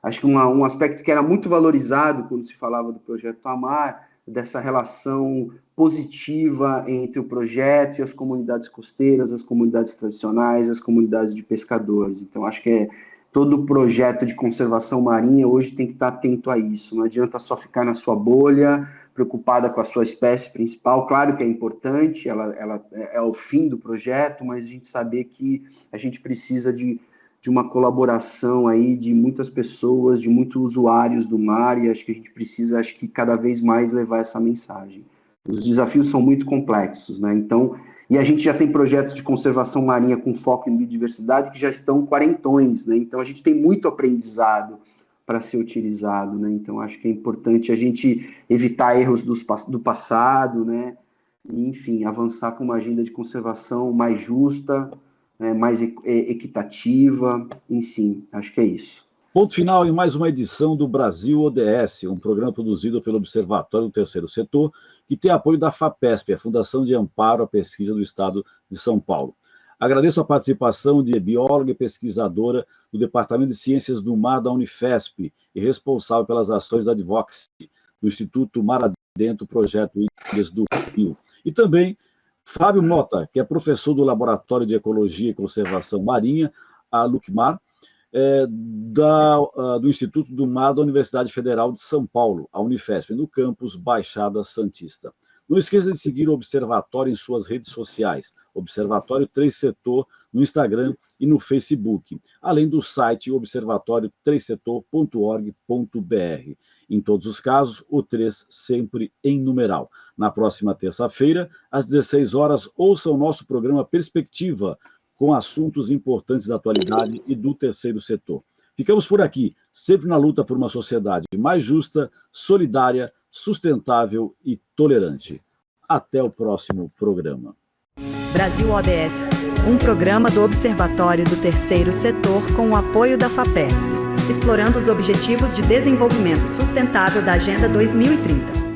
acho que um aspecto que era muito valorizado quando se falava do Projeto Tamar, dessa relação positiva entre o projeto e as comunidades costeiras, as comunidades tradicionais, as comunidades de pescadores. Então, acho que todo projeto de conservação marinha hoje tem que estar atento a isso. Não adianta só ficar na sua bolha, preocupada com a sua espécie principal. Claro que é importante, ela é o fim do projeto, mas a gente saber que a gente precisa de uma colaboração aí de muitas pessoas, de muitos usuários do mar, e acho que a gente precisa, cada vez mais levar essa mensagem. Os desafios são muito complexos, né? Então, e a gente já tem projetos de conservação marinha com foco em biodiversidade que já estão quarentões, né? Então, a gente tem muito aprendizado para ser utilizado, né? Então, acho que é importante a gente evitar erros do passado, né? E, enfim, avançar com uma agenda de conservação mais justa, mais equitativa, enfim, acho que é isso. Ponto final em mais uma edição do Brasil ODS, um programa produzido pelo Observatório do Terceiro Setor, que tem apoio da FAPESP, a Fundação de Amparo à Pesquisa do Estado de São Paulo. Agradeço a participação de bióloga e pesquisadora do Departamento de Ciências do Mar da Unifesp e responsável pelas ações da Advocacy, do Instituto Mar Adentro, Projeto Ilhas do Rio. E também Fábio Mota, que é professor do Laboratório de Ecologia e Conservação Marinha, a LUCMAR, do Instituto do Mar da Universidade Federal de São Paulo, a Unifesp, no campus Baixada Santista. Não esqueça de seguir o Observatório em suas redes sociais, Observatório 3 Setor, no Instagram e no Facebook, além do site observatório3setor.org.br. Em todos os casos, o 3 sempre em numeral. Na próxima terça-feira, às 16 horas, ouça o nosso programa Perspectiva, com assuntos importantes da atualidade e do terceiro setor. Ficamos por aqui, sempre na luta por uma sociedade mais justa, solidária, sustentável e tolerante. Até o próximo programa. Brasil ODS, um programa do Observatório do Terceiro Setor com o apoio da FAPESP, explorando os Objetivos de Desenvolvimento Sustentável da Agenda 2030.